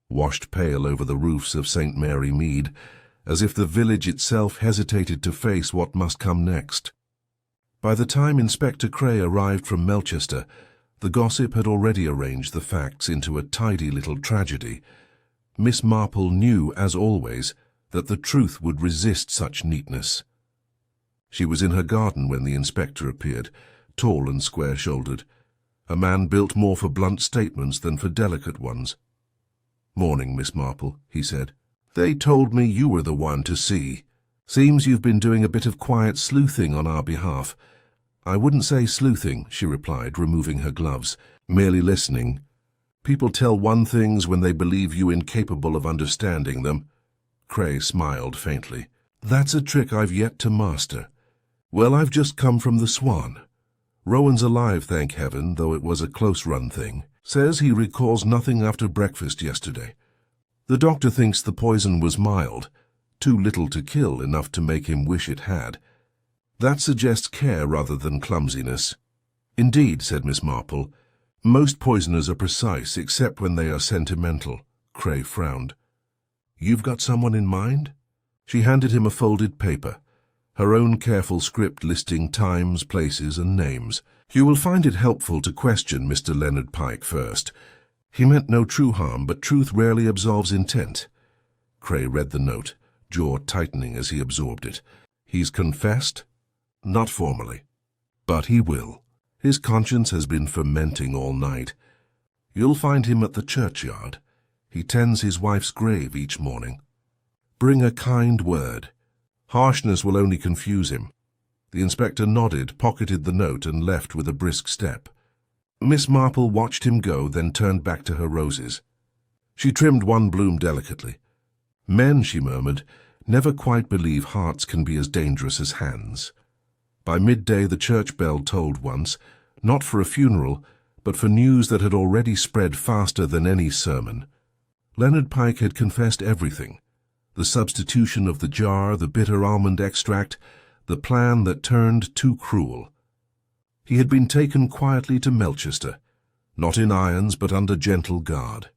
washed pale over the roofs of St. Mary Mead, as if the village itself hesitated to face what must come next. By the time Inspector Cray arrived from Melchester, the gossip had already arranged the facts into a tidy little tragedy. Miss Marple knew, as always, that the truth would resist such neatness. She was in her garden when the inspector appeared, tall and square-shouldered, a man built more for blunt statements than for delicate ones. "Morning, Miss Marple," he said. "They told me you were the one to see. Seems you've been doing a bit of quiet sleuthing on our behalf." "I wouldn't say sleuthing," she replied, removing her gloves, "merely listening. People tell one things when they believe you incapable of understanding them." Cray smiled faintly. "That's a trick I've yet to master. Well, I've just come from the Swan. Rowan's alive, thank heaven, though it was a close-run thing. Says he recalls nothing after breakfast yesterday. The doctor thinks the poison was mild, too little to kill, enough to make him wish it had. That suggests care rather than clumsiness." "Indeed," said Miss Marple. "Most poisoners are precise, except when they are sentimental." Cray frowned. "You've got someone in mind?" She handed him a folded paper, her own careful script listing times, places, and names. "You will find it helpful to question Mr. Leonard Pike first. He meant no true harm, but truth rarely absolves intent." Cray read the note, jaw tightening as he absorbed it. "He's confessed?" "Not formally. But he will. His conscience has been fermenting all night. You'll find him at the churchyard. He tends his wife's grave each morning. Bring a kind word. Harshness will only confuse him." The inspector nodded, pocketed the note, and left with a brisk step. Miss Marple watched him go, then turned back to her roses. She trimmed one bloom delicately. Men, she murmured, never quite believe hearts can be as dangerous as hands. By midday the church bell tolled once, not for a funeral, but for news that had already spread faster than any sermon. Leonard Pike had confessed everything. The substitution of the jar, the bitter almond extract, the plan that turned too cruel. He had been taken quietly to Melchester, not in irons but under gentle guard.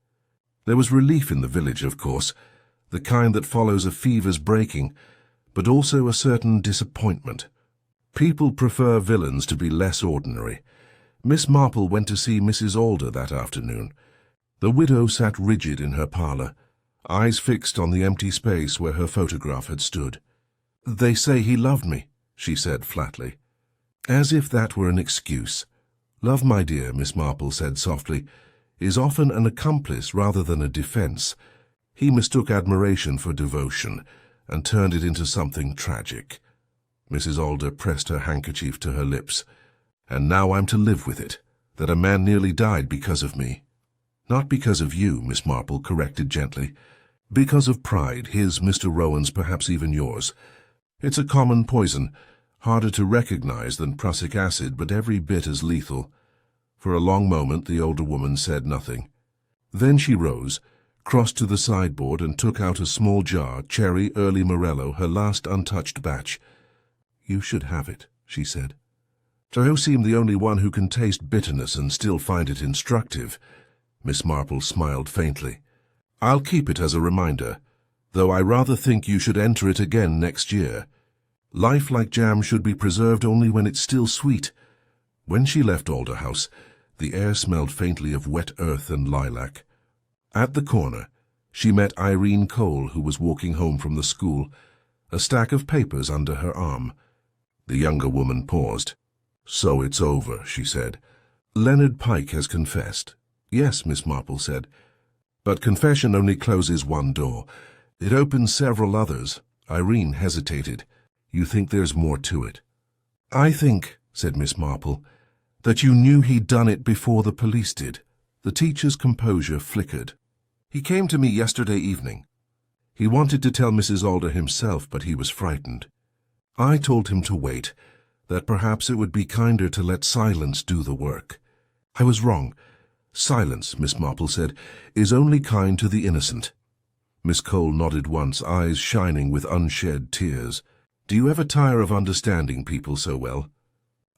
There was relief in the village, of course, the kind that follows a fever's breaking, but also a certain disappointment. People prefer villains to be less ordinary. Miss Marple went to see Mrs. Alder that afternoon. The widow sat rigid in her parlour, eyes fixed on the empty space where her photograph had stood. "They say he loved me," she said flatly. As if that were an excuse. "Love, my dear," Miss Marple said softly, "is often an accomplice rather than a defence. He mistook admiration for devotion and turned it into something tragic." Mrs. Alder pressed her handkerchief to her lips. "And now I'm to live with it, that a man nearly died because of me." "Not because of you," Miss Marple corrected gently. "Because of pride, his, Mr. Rowan's, perhaps even yours. It's a common poison, harder to recognize than prussic acid, but every bit as lethal." For a long moment the older woman said nothing. Then she rose, crossed to the sideboard and took out a small jar, cherry early Morello, her last untouched batch. "You should have it," she said. "You seem the only one who can taste bitterness and still find it instructive." Miss Marple smiled faintly. "I'll keep it as a reminder, though I rather think you should enter it again next year. Life like jam should be preserved only when it's still sweet." When she left Alder House, the air smelled faintly of wet earth and lilac. At the corner, she met Irene Cole, who was walking home from the school, a stack of papers under her arm. The younger woman paused. "So it's over," she said. "Leonard Pike has confessed." "Yes," Miss Marple said. "But confession only closes one door. It opens several others." Irene hesitated. "You think there's more to it?" "I think," said Miss Marple, "that you knew he'd done it before the police did." The teacher's composure flickered. "He came to me yesterday evening. He wanted to tell Mrs. Alder himself, but he was frightened. I told him to wait, that perhaps it would be kinder to let silence do the work. I was wrong. Silence," Miss Marple said, "is only kind to the innocent." Miss Cole nodded once, eyes shining with unshed tears. "Do you ever tire of understanding people so well?"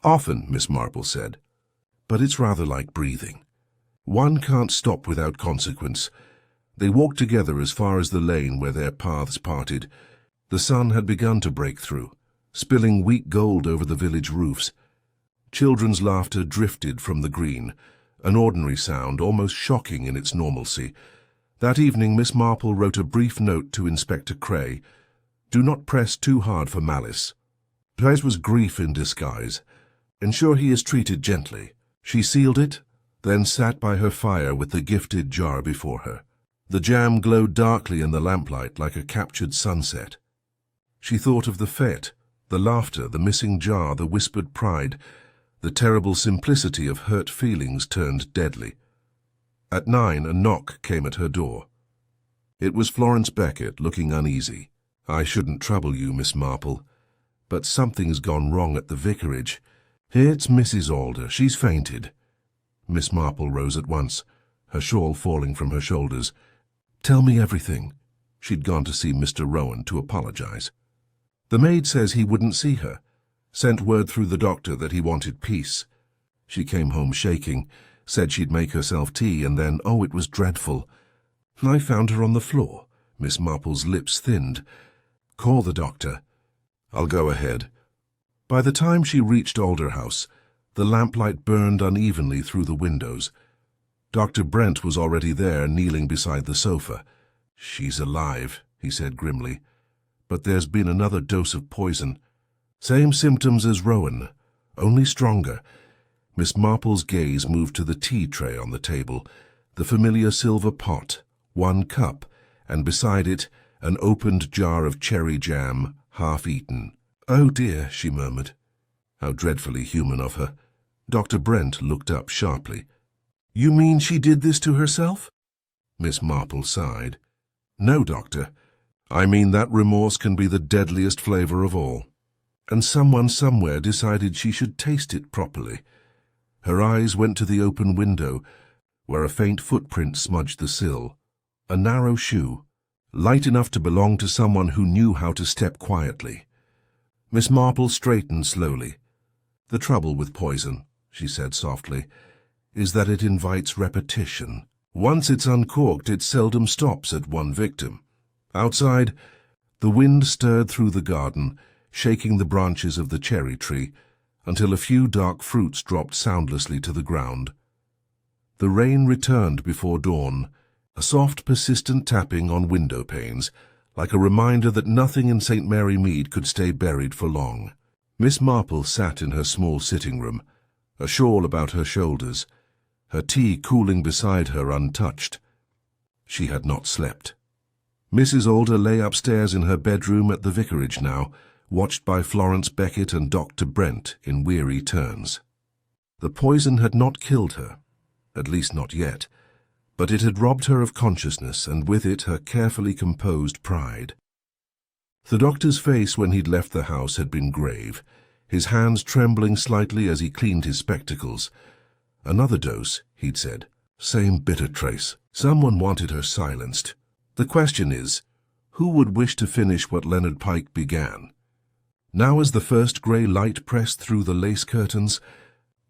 "Often," Miss Marple said. "But it's rather like breathing. One can't stop without consequence." They walked together as far as the lane where their paths parted. The sun had begun to break through, spilling weak gold over the village roofs. Children's laughter drifted from the green, an ordinary sound, almost shocking in its normalcy. That evening Miss Marple wrote a brief note to Inspector Cray. "Do not press too hard for malice." Hers was grief in disguise. "Ensure he is treated gently." She sealed it, then sat by her fire with the gifted jar before her. The jam glowed darkly in the lamplight like a captured sunset. She thought of the fete, the laughter, the missing jar, the whispered pride, the terrible simplicity of hurt feelings turned deadly. At 9, a knock came at her door. It was Florence Beckett, looking uneasy. "I shouldn't trouble you, Miss Marple, but something's gone wrong at the vicarage. It's Mrs. Alder. She's fainted." Miss Marple rose at once, her shawl falling from her shoulders. "Tell me everything." She'd gone to see Mr. Rowan to apologize. "The maid says he wouldn't see her. Sent word through the doctor that he wanted peace. She came home shaking, said she'd make herself tea, and then, oh, it was dreadful. I found her on the floor." Miss Marple's lips thinned. "Call the doctor." "I'll go ahead." By the time she reached Alder House, the lamplight burned unevenly through the windows. Dr. Brent was already there, kneeling beside the sofa. "She's alive," he said grimly. "But there's been another dose of poison. Same symptoms as Rowan, only stronger." Miss Marple's gaze moved to the tea tray on the table, the familiar silver pot, one cup, and beside it an opened jar of cherry jam, half eaten. "Oh dear," she murmured. How dreadfully human of her. Dr. Brent looked up sharply. "You mean she did this to herself?" Miss Marple sighed. "No, Doctor. I mean that remorse can be the deadliest flavor of all. And someone somewhere decided she should taste it properly." Her eyes went to the open window, where a faint footprint smudged the sill. A narrow shoe, light enough to belong to someone who knew how to step quietly. Miss Marple straightened slowly. "The trouble with poison," she said softly, "is that it invites repetition. Once it's uncorked, it seldom stops at one victim." Outside, the wind stirred through the garden, shaking the branches of the cherry tree, until a few dark fruits dropped soundlessly to the ground. The rain returned before dawn, a soft, persistent tapping on window panes, like a reminder that nothing in St. Mary Mead could stay buried for long. Miss Marple sat in her small sitting room, a shawl about her shoulders, her tea cooling beside her untouched. She had not slept. Mrs. Alder lay upstairs in her bedroom at the vicarage now, watched by Florence Beckett and Dr. Brent in weary turns. The poison had not killed her, at least not yet, but it had robbed her of consciousness, and with it her carefully composed pride. The doctor's face when he'd left the house had been grave, his hands trembling slightly as he cleaned his spectacles. "Another dose," he'd said. "Same bitter trace. Someone wanted her silenced. The question is, who would wish to finish what Leonard Pike began?" Now as the first grey light pressed through the lace curtains,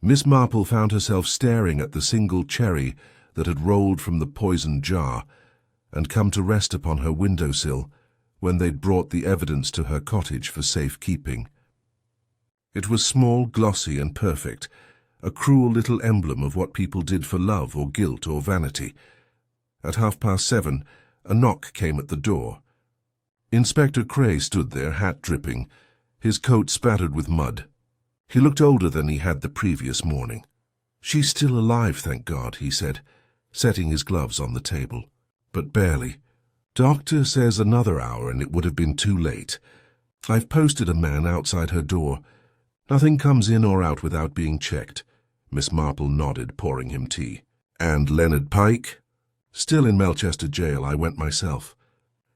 Miss Marple found herself staring at the single cherry that had rolled from the poisoned jar and come to rest upon her windowsill when they'd brought the evidence to her cottage for safe keeping. It was small, glossy, and perfect, a cruel little emblem of what people did for love or guilt or vanity. At 7:30, a knock came at the door. Inspector Cray stood there, hat dripping, his coat spattered with mud. He looked older than he had the previous morning. "She's still alive, thank God," he said, setting his gloves on the table. "But barely. Doctor says another hour and it would have been too late. I've posted a man outside her door. Nothing comes in or out without being checked." Miss Marple nodded, pouring him tea. "And Leonard Pike?" "Still in Melchester jail. I went myself.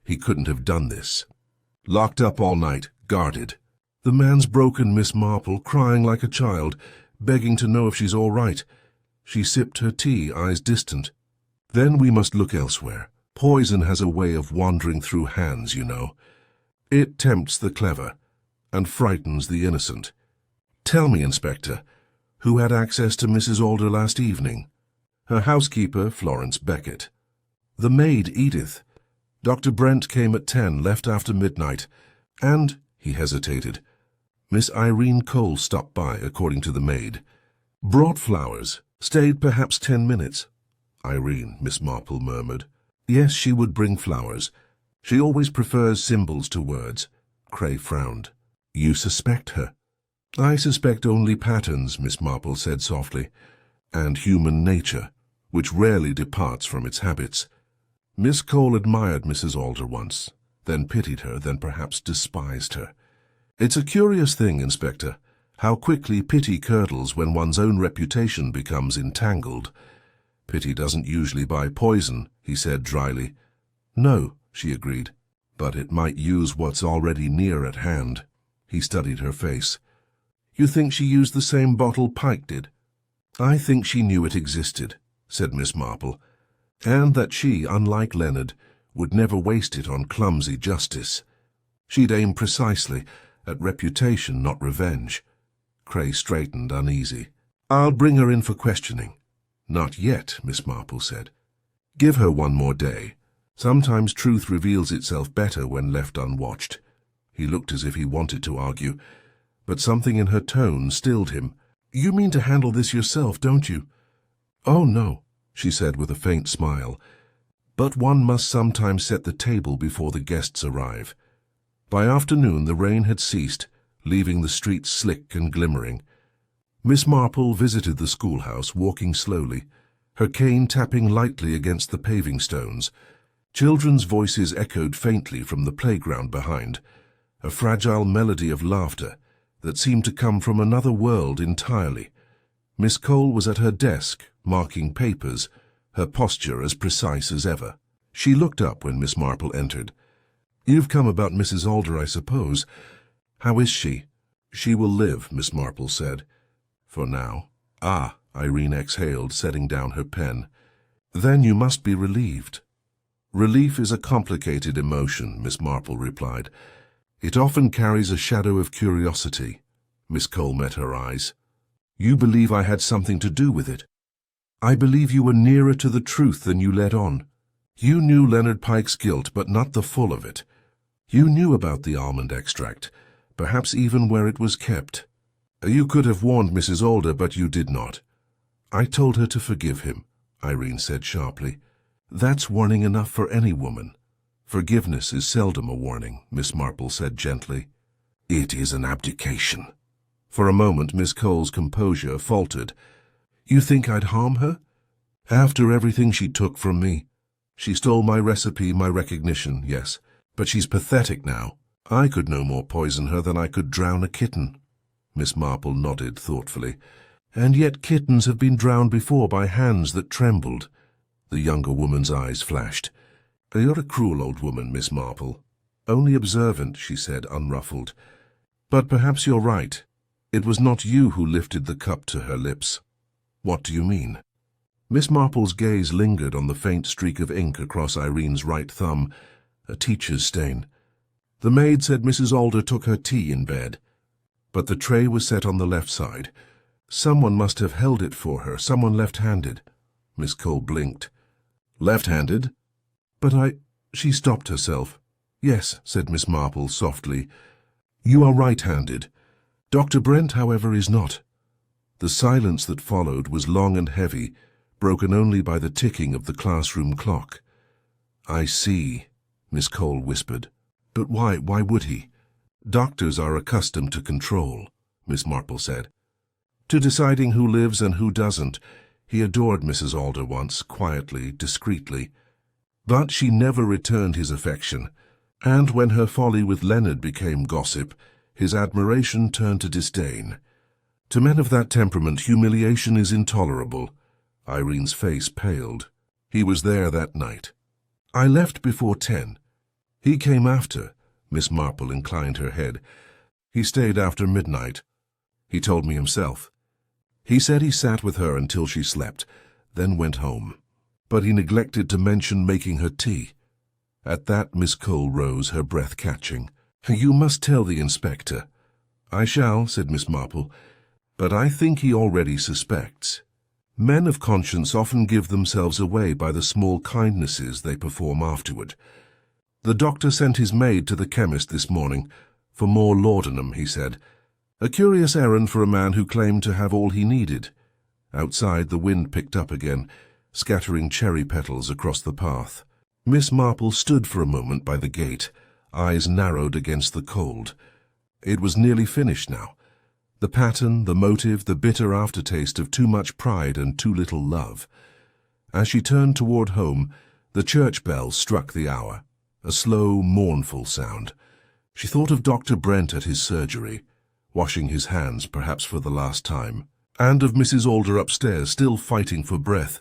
He couldn't have done this. Locked up all night, guarded. The man's broken, Miss Marple, crying like a child, begging to know if she's all right." She sipped her tea, eyes distant. "Then we must look elsewhere. Poison has a way of wandering through hands, you know. It tempts the clever and frightens the innocent. Tell me, Inspector, who had access to Mrs. Alder last evening?" "Her housekeeper, Florence Beckett." "The maid, Edith. Dr. Brent came at 10, left after midnight. And," he hesitated, "Miss Irene Cole stopped by, according to the maid. Brought flowers. Stayed perhaps 10 minutes. "Irene," Miss Marple murmured. "Yes, she would bring flowers. She always prefers symbols to words." Cray frowned. "You suspect her?" "I suspect only patterns," Miss Marple said softly, "and human nature, which rarely departs from its habits. Miss Cole admired Mrs. Alder once, then pitied her, then perhaps despised her. It's a curious thing, Inspector, how quickly pity curdles when one's own reputation becomes entangled." "Pity doesn't usually buy poison," he said dryly. "No," she agreed, "but it might use what's already near at hand." He studied her face. "You think she used the same bottle Pike did?" "I think she knew it existed," said Miss Marple, "and that she, unlike Leonard, would never waste it on clumsy justice. She'd aim precisely at reputation, not revenge." Cray straightened, uneasy. "I'll bring her in for questioning." "Not yet," Miss Marple said. "Give her one more day. Sometimes truth reveals itself better when left unwatched." He looked as if he wanted to argue, but something in her tone stilled him. "You mean to handle this yourself, don't you?" "Oh, no," she said with a faint smile. "But one must sometimes set the table before the guests arrive." By afternoon the rain had ceased, leaving the streets slick and glimmering. Miss Marple visited the schoolhouse, walking slowly, her cane tapping lightly against the paving stones. Children's voices echoed faintly from the playground behind, a fragile melody of laughter that seemed to come from another world entirely. Miss Cole was at her desk, marking papers, her posture as precise as ever. She looked up when Miss Marple entered. "You've come about Mrs. Alder, I suppose. How is she?" "She will live," Miss Marple said. "For now." "Ah," Irene exhaled, setting down her pen. "Then you must be relieved." "Relief is a complicated emotion," Miss Marple replied. "It often carries a shadow of curiosity." Miss Cole met her eyes. "You believe I had something to do with it?" "I believe you were nearer to the truth than you let on. You knew Leonard Pike's guilt, but not the full of it. You knew about the almond extract, perhaps even where it was kept. You could have warned Mrs. Alder, but you did not." "I told her to forgive him," Irene said sharply. "That's warning enough for any woman." "Forgiveness is seldom a warning," Miss Marple said gently. "It is an abdication." For a moment Miss Cole's composure faltered. "You think I'd harm her?" "After everything she took from me. She stole my recipe, my recognition, yes. But she's pathetic now. I could no more poison her than I could drown a kitten." Miss Marple nodded thoughtfully. "And yet kittens have been drowned before by hands that trembled." The younger woman's eyes flashed. "You're a cruel old woman, Miss Marple." "Only observant," she said, unruffled. "But perhaps you're right. It was not you who lifted the cup to her lips." "What do you mean?" Miss Marple's gaze lingered on the faint streak of ink across Irene's right thumb, a teacher's stain. "The maid said Mrs. Alder took her tea in bed. But the tray was set on the left side. Someone must have held it for her, someone left-handed." Miss Cole blinked. "Left-handed?" "But She stopped herself. "Yes," said Miss Marple softly. "You are right-handed. Dr. Brent, however, is not." The silence that followed was long and heavy, broken only by the ticking of the classroom clock. "I see," Miss Cole whispered. "But why would he?" "Doctors are accustomed to control," Miss Marple said. "To deciding who lives and who doesn't. He adored Mrs. Alder once, quietly, discreetly. But she never returned his affection, and when her folly with Leonard became gossip, his admiration turned to disdain. To men of that temperament, humiliation is intolerable." Irene's face paled. "He was there that night." "I left before 10. He came after." Miss Marple inclined her head. "He stayed after midnight. He told me himself. He said he sat with her until she slept, then went home. But he neglected to mention making her tea." At that Miss Cole rose, her breath catching. "You must tell the inspector." "I shall," said Miss Marple. "But I think he already suspects. Men of conscience often give themselves away by the small kindnesses they perform afterward. The doctor sent his maid to the chemist this morning, for more laudanum, he said. A curious errand for a man who claimed to have all he needed." Outside the wind picked up again, scattering cherry petals across the path. Miss Marple stood for a moment by the gate, eyes narrowed against the cold. It was nearly finished now. The pattern, the motive, the bitter aftertaste of too much pride and too little love. As she turned toward home, the church bell struck the hour, a slow, mournful sound. She thought of Dr. Brent at his surgery, washing his hands perhaps for the last time, and of Mrs. Alder upstairs still fighting for breath.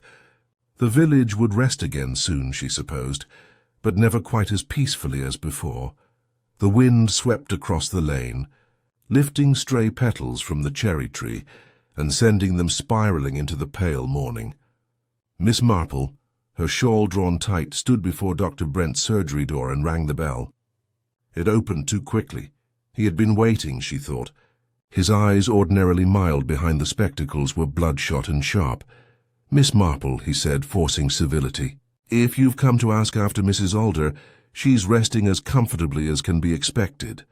The village would rest again soon, she supposed, but never quite as peacefully as before. The wind swept across the lane, lifting stray petals from the cherry tree and sending them spiraling into the pale morning. Miss Marple, her shawl drawn tight, stood before Dr. Brent's surgery door and rang the bell. It opened too quickly. He had been waiting, she thought. His eyes, ordinarily mild behind the spectacles, were bloodshot and sharp. "Miss Marple," he said, forcing civility, "if you've come to ask after Mrs. Alder, she's resting as comfortably as can be expected."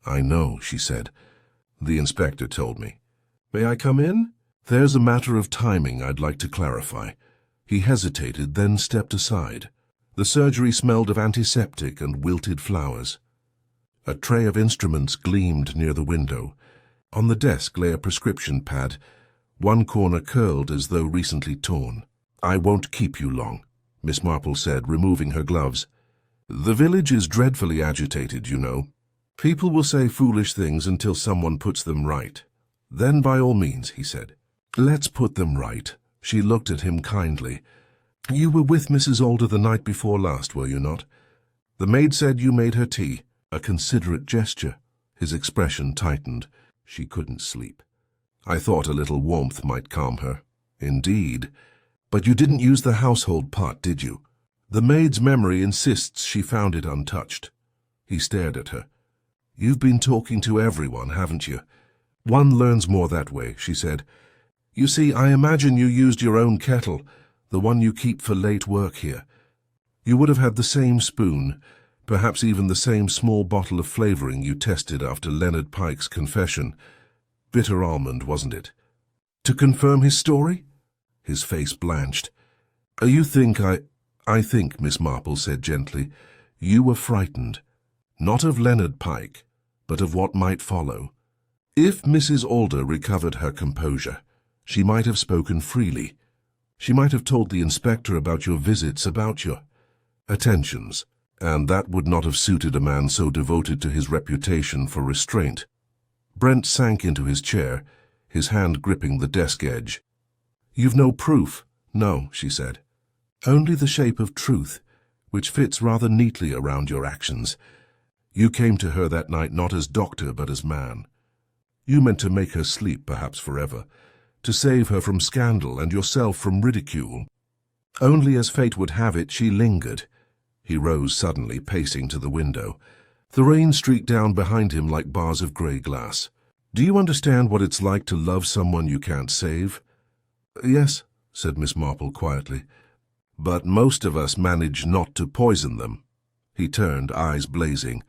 "I know," she said. "The inspector told me." "May I come in?" "There's a matter of timing I'd like to clarify." He hesitated, then stepped aside. The surgery smelled of antiseptic and wilted flowers. A tray of instruments gleamed near the window. On the desk lay a prescription pad, one corner curled as though recently torn. "I won't keep you long," Miss Marple said, removing her gloves. "The village is dreadfully agitated, you know. People will say foolish things until someone puts them right. Then by all means," he said. Let's put them right. She looked at him kindly. You were with Mrs. Alder the night before last, were you not? The maid said you made her tea. A considerate gesture. His expression tightened. She couldn't sleep. I thought a little warmth might calm her. Indeed. But you didn't use the household pot, did you? The maid's memory insists she found it untouched. He stared at her. You've been talking to everyone, haven't you? One learns more that way, she said. You see, I imagine you used your own kettle, the one you keep for late work here. You would have had the same spoon, perhaps even the same small bottle of flavouring you tested after Leonard Pike's confession. Bitter almond, wasn't it? To confirm his story? His face blanched. I think, Miss Marple said gently, you were frightened, not of Leonard Pike, but of what might follow. If Mrs. Alder recovered her composure, she might have spoken freely. She might have told the inspector about your visits, about your attentions, and that would not have suited a man so devoted to his reputation for restraint. Brent sank into his chair, his hand gripping the desk edge. You've no proof? No, she said. Only the shape of truth, which fits rather neatly around your actions. You came to her that night not as doctor but as man. You meant to make her sleep, perhaps forever, to save her from scandal and yourself from ridicule. Only as fate would have it, she lingered. He rose suddenly, pacing to the window. The rain streaked down behind him like bars of grey glass. Do you understand what it's like to love someone you can't save? Yes, said Miss Marple quietly. But most of us manage not to poison them. He turned, eyes blazing.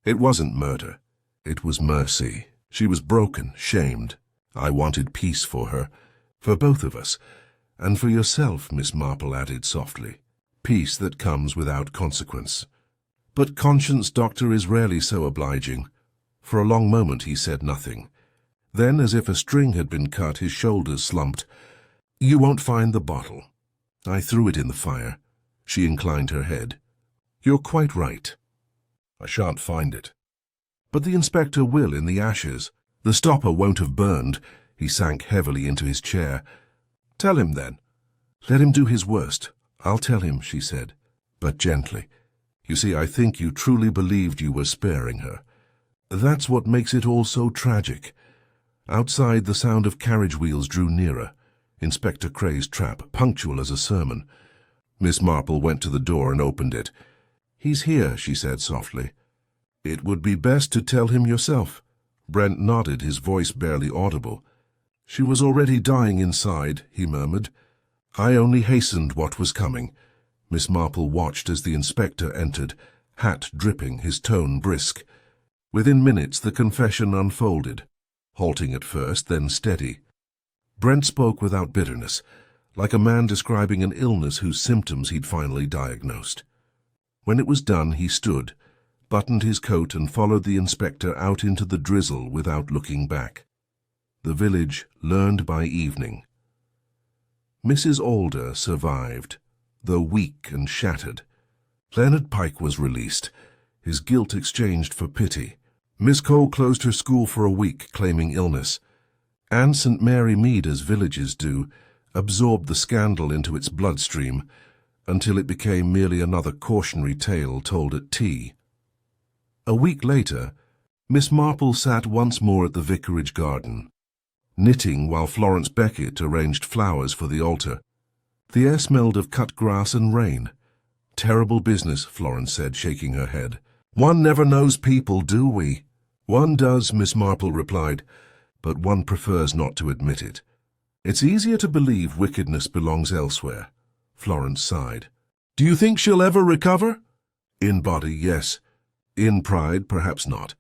It wasn't murder. It was mercy. She was broken, shamed. I wanted peace for her, for both of us, and for yourself, Miss Marple added softly. Peace that comes without consequence. But conscience, Doctor, is rarely so obliging. For a long moment he said nothing. Then, as if a string had been cut, his shoulders slumped. You won't find the bottle. I threw it in the fire. She inclined her head. You're quite right. I shan't find it. But the inspector will in the ashes. The stopper won't have burned. He sank heavily into his chair. Tell him then. Let him do his worst. I'll tell him, she said, but gently. You see, I think you truly believed you were sparing her. That's what makes it all so tragic. Outside, the sound of carriage wheels drew nearer. Inspector Cray's trap, punctual as a sermon. Miss Marple went to the door and opened it. He's here, she said softly. It would be best to tell him yourself. Brent nodded, his voice barely audible. She was already dying inside, he murmured. I only hastened what was coming. Miss Marple watched as the inspector entered, hat dripping, his tone brisk. Within minutes the confession unfolded, halting at first, then steady. Brent spoke without bitterness, like a man describing an illness whose symptoms he'd finally diagnosed. When it was done, he stood, buttoned his coat and followed the inspector out into the drizzle without looking back. The village learned by evening. Mrs. Alder survived, though weak and shattered. Leonard Pike was released, his guilt exchanged for pity. Miss Cole closed her school for a week, claiming illness. And St. Mary Mead, as villages do, absorbed the scandal into its bloodstream, until it became merely another cautionary tale told at tea. A week later, Miss Marple sat once more at the vicarage garden, knitting while Florence Beckett arranged flowers for the altar. The air smelled of cut grass and rain. Terrible business, Florence said, shaking her head. One never knows people, do we? One does, Miss Marple replied, but one prefers not to admit it. It's easier to believe wickedness belongs elsewhere. Florence sighed. Do you think she'll ever recover? In body, yes. In pride, perhaps not.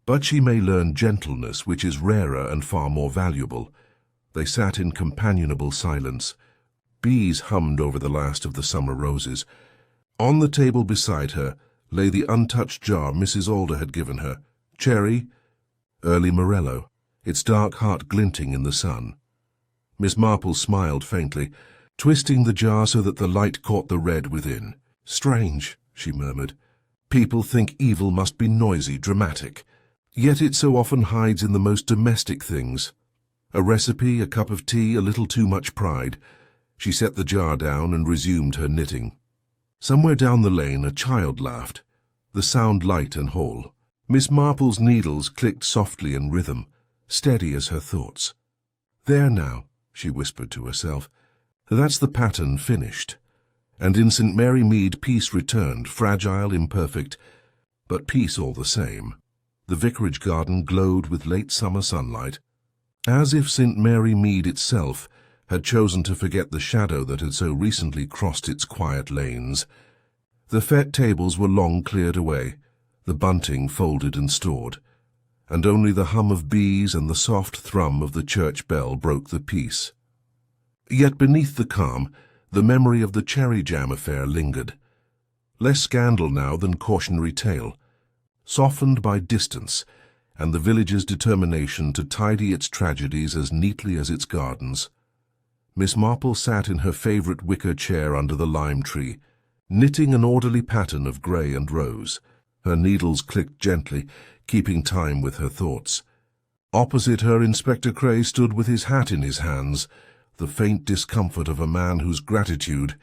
But she may learn gentleness, which is rarer and far more valuable. They sat in companionable silence. Bees hummed over the last of the summer roses. On the table beside her lay the untouched jar Mrs. Alder had given her. Cherry, early Morello, its dark heart glinting in the sun. Miss Marple smiled faintly, twisting the jar so that the light caught the red within. Strange, she murmured. People think evil must be noisy, dramatic. Yet it so often hides in the most domestic things. A recipe, a cup of tea, a little too much pride. She set the jar down and resumed her knitting. Somewhere down the lane a child laughed, the sound light and whole. Miss Marple's needles clicked softly in rhythm, steady as her thoughts. "There now," she whispered to herself. "That's the pattern finished." And in St. Mary Mead peace returned, fragile, imperfect, but peace all the same. The vicarage garden glowed with late summer sunlight, as if St. Mary Mead itself had chosen to forget the shadow that had so recently crossed its quiet lanes. The fete tables were long cleared away, the bunting folded and stored, and only the hum of bees and the soft thrum of the church bell broke the peace. Yet beneath the calm, the memory of the cherry jam affair lingered. Less scandal now than cautionary tale, softened by distance and the village's determination to tidy its tragedies as neatly as its gardens. Miss Marple sat in her favourite wicker chair under the lime tree, knitting an orderly pattern of grey and rose. Her needles clicked gently, keeping time with her thoughts. Opposite her, Inspector Cray stood with his hat in his hands, the faint discomfort of a man whose gratitude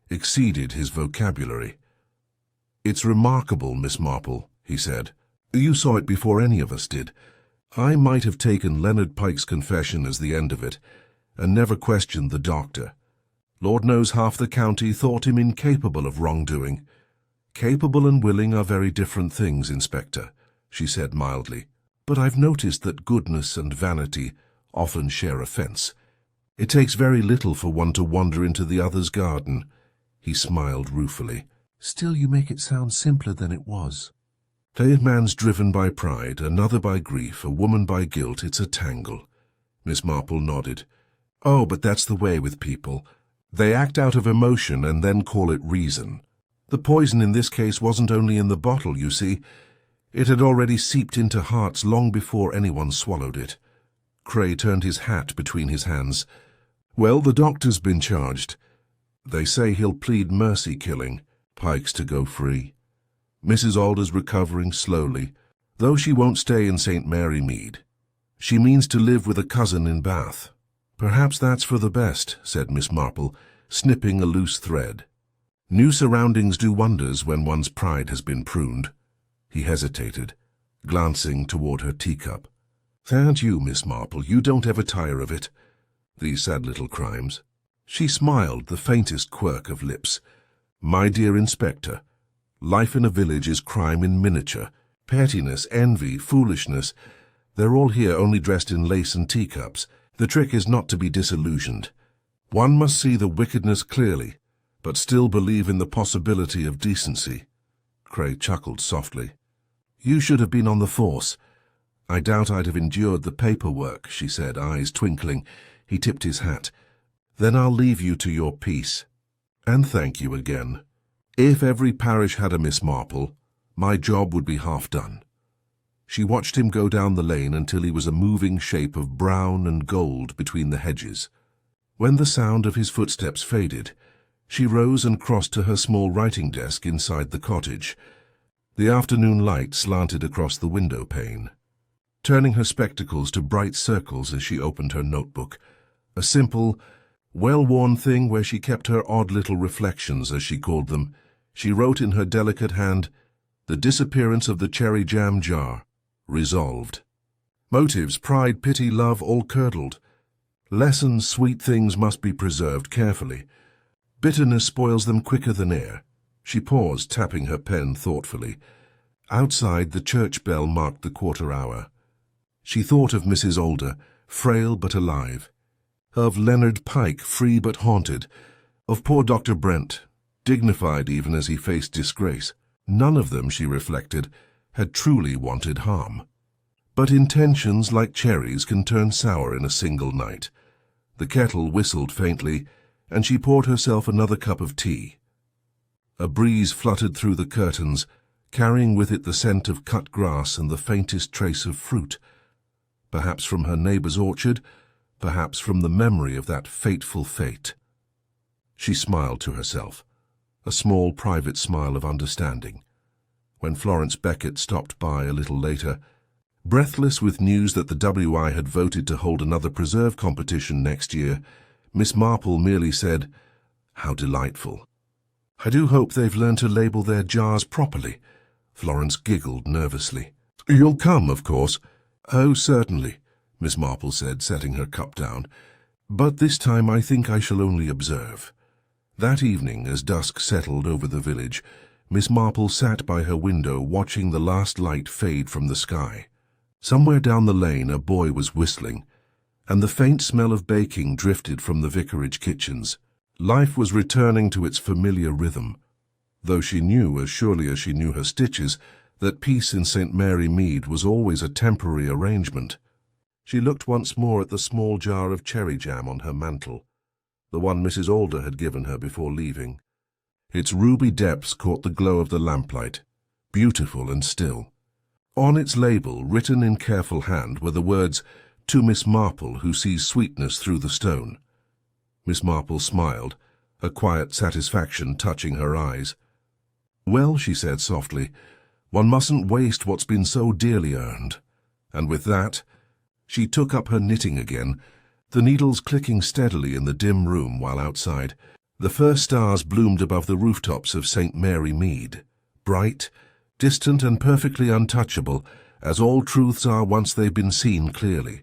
exceeded his vocabulary. "It's remarkable, Miss Marple," he said. "You saw it before any of us did. I might have taken Leonard Pike's confession as the end of it, and never questioned the doctor. Lord knows half the county thought him incapable of wrongdoing." "Capable and willing are very different things, Inspector," she said mildly. "But I've noticed that goodness and vanity often share a fence. It takes very little for one to wander into the other's garden." He smiled ruefully. "Still, you make it sound simpler than it was." "A man's driven by pride, another by grief, a woman by guilt. It's a tangle." Miss Marple nodded. "Oh, but that's the way with people. They act out of emotion and then call it reason. The poison in this case wasn't only in the bottle, you see. It had already seeped into hearts long before anyone swallowed it." Cray turned his hat between his hands. "Well, the doctor's been charged. They say he'll plead mercy killing. Pike's to go free. Mrs. Alder's recovering slowly, though she won't stay in St. Mary Mead. She means to live with a cousin in Bath." "Perhaps that's for the best," said Miss Marple, snipping a loose thread. "New surroundings do wonders when one's pride has been pruned." He hesitated, glancing toward her teacup. "Thank you, Miss Marple, you don't ever tire of it. These sad little crimes." She smiled, the faintest quirk of lips. "My dear Inspector, life in a village is crime in miniature. Pettiness, envy, foolishness, they're all here only dressed in lace and teacups. The trick is not to be disillusioned. One must see the wickedness clearly, but still believe in the possibility of decency." Cray chuckled softly. "You should have been on the force." "I doubt I'd have endured the paperwork," she said, eyes twinkling. He tipped his hat. "Then I'll leave you to your peace. And thank you again. If every parish had a Miss Marple, my job would be half done." She watched him go down the lane until he was a moving shape of brown and gold between the hedges. When the sound of his footsteps faded, she rose and crossed to her small writing desk inside the cottage. The afternoon light slanted across the window pane, turning her spectacles to bright circles as she opened her notebook, a simple, well-worn thing where she kept her odd little reflections, as she called them. She wrote in her delicate hand, "The disappearance of the cherry jam jar. Resolved." Motives, pride, pity, love, all curdled. Lessons, sweet things must be preserved carefully. Bitterness spoils them quicker than air. She paused, tapping her pen thoughtfully. Outside, the church bell marked the quarter hour. She thought of Mrs. Alder, frail but alive. Of Leonard Pike, free but haunted. Of poor Dr. Brent, dignified even as he faced disgrace. None of them, she reflected, had truly wanted harm. But intentions, like cherries, can turn sour in a single night. The kettle whistled faintly, and she poured herself another cup of tea. A breeze fluttered through the curtains, carrying with it the scent of cut grass and the faintest trace of fruit. Perhaps from her neighbour's orchard, perhaps from the memory of that fateful fate. She smiled to herself, a small private smile of understanding. When Florence Beckett stopped by a little later, Breathless with news that the WI had voted to hold another preserve competition next year, Miss Marple merely said, "How delightful." "I do hope they've learned to label their jars properly." Florence giggled nervously. "You'll come, of course." "Oh, certainly," Miss Marple said, setting her cup down. "But this time I think I shall only observe." That evening, as dusk settled over the village, Miss Marple sat by her window watching the last light fade from the sky. Somewhere down the lane a boy was whistling, and the faint smell of baking drifted from the vicarage kitchens. Life was returning to its familiar rhythm, though she knew, as surely as she knew her stitches, that peace in St. Mary Mead was always a temporary arrangement. She looked once more at the small jar of cherry jam on her mantel, the one Mrs. Alder had given her before leaving. Its ruby depths caught the glow of the lamplight, beautiful and still. On its label, written in careful hand, were the words, "To Miss Marple, who sees sweetness through the stone." Miss Marple smiled, a quiet satisfaction touching her eyes. "Well," she said softly, "one mustn't waste what's been so dearly earned." And with that, she took up her knitting again, the needles clicking steadily in the dim room while outside the first stars bloomed above the rooftops of St. Mary Mead, bright, distant and perfectly untouchable, as all truths are once they've been seen clearly.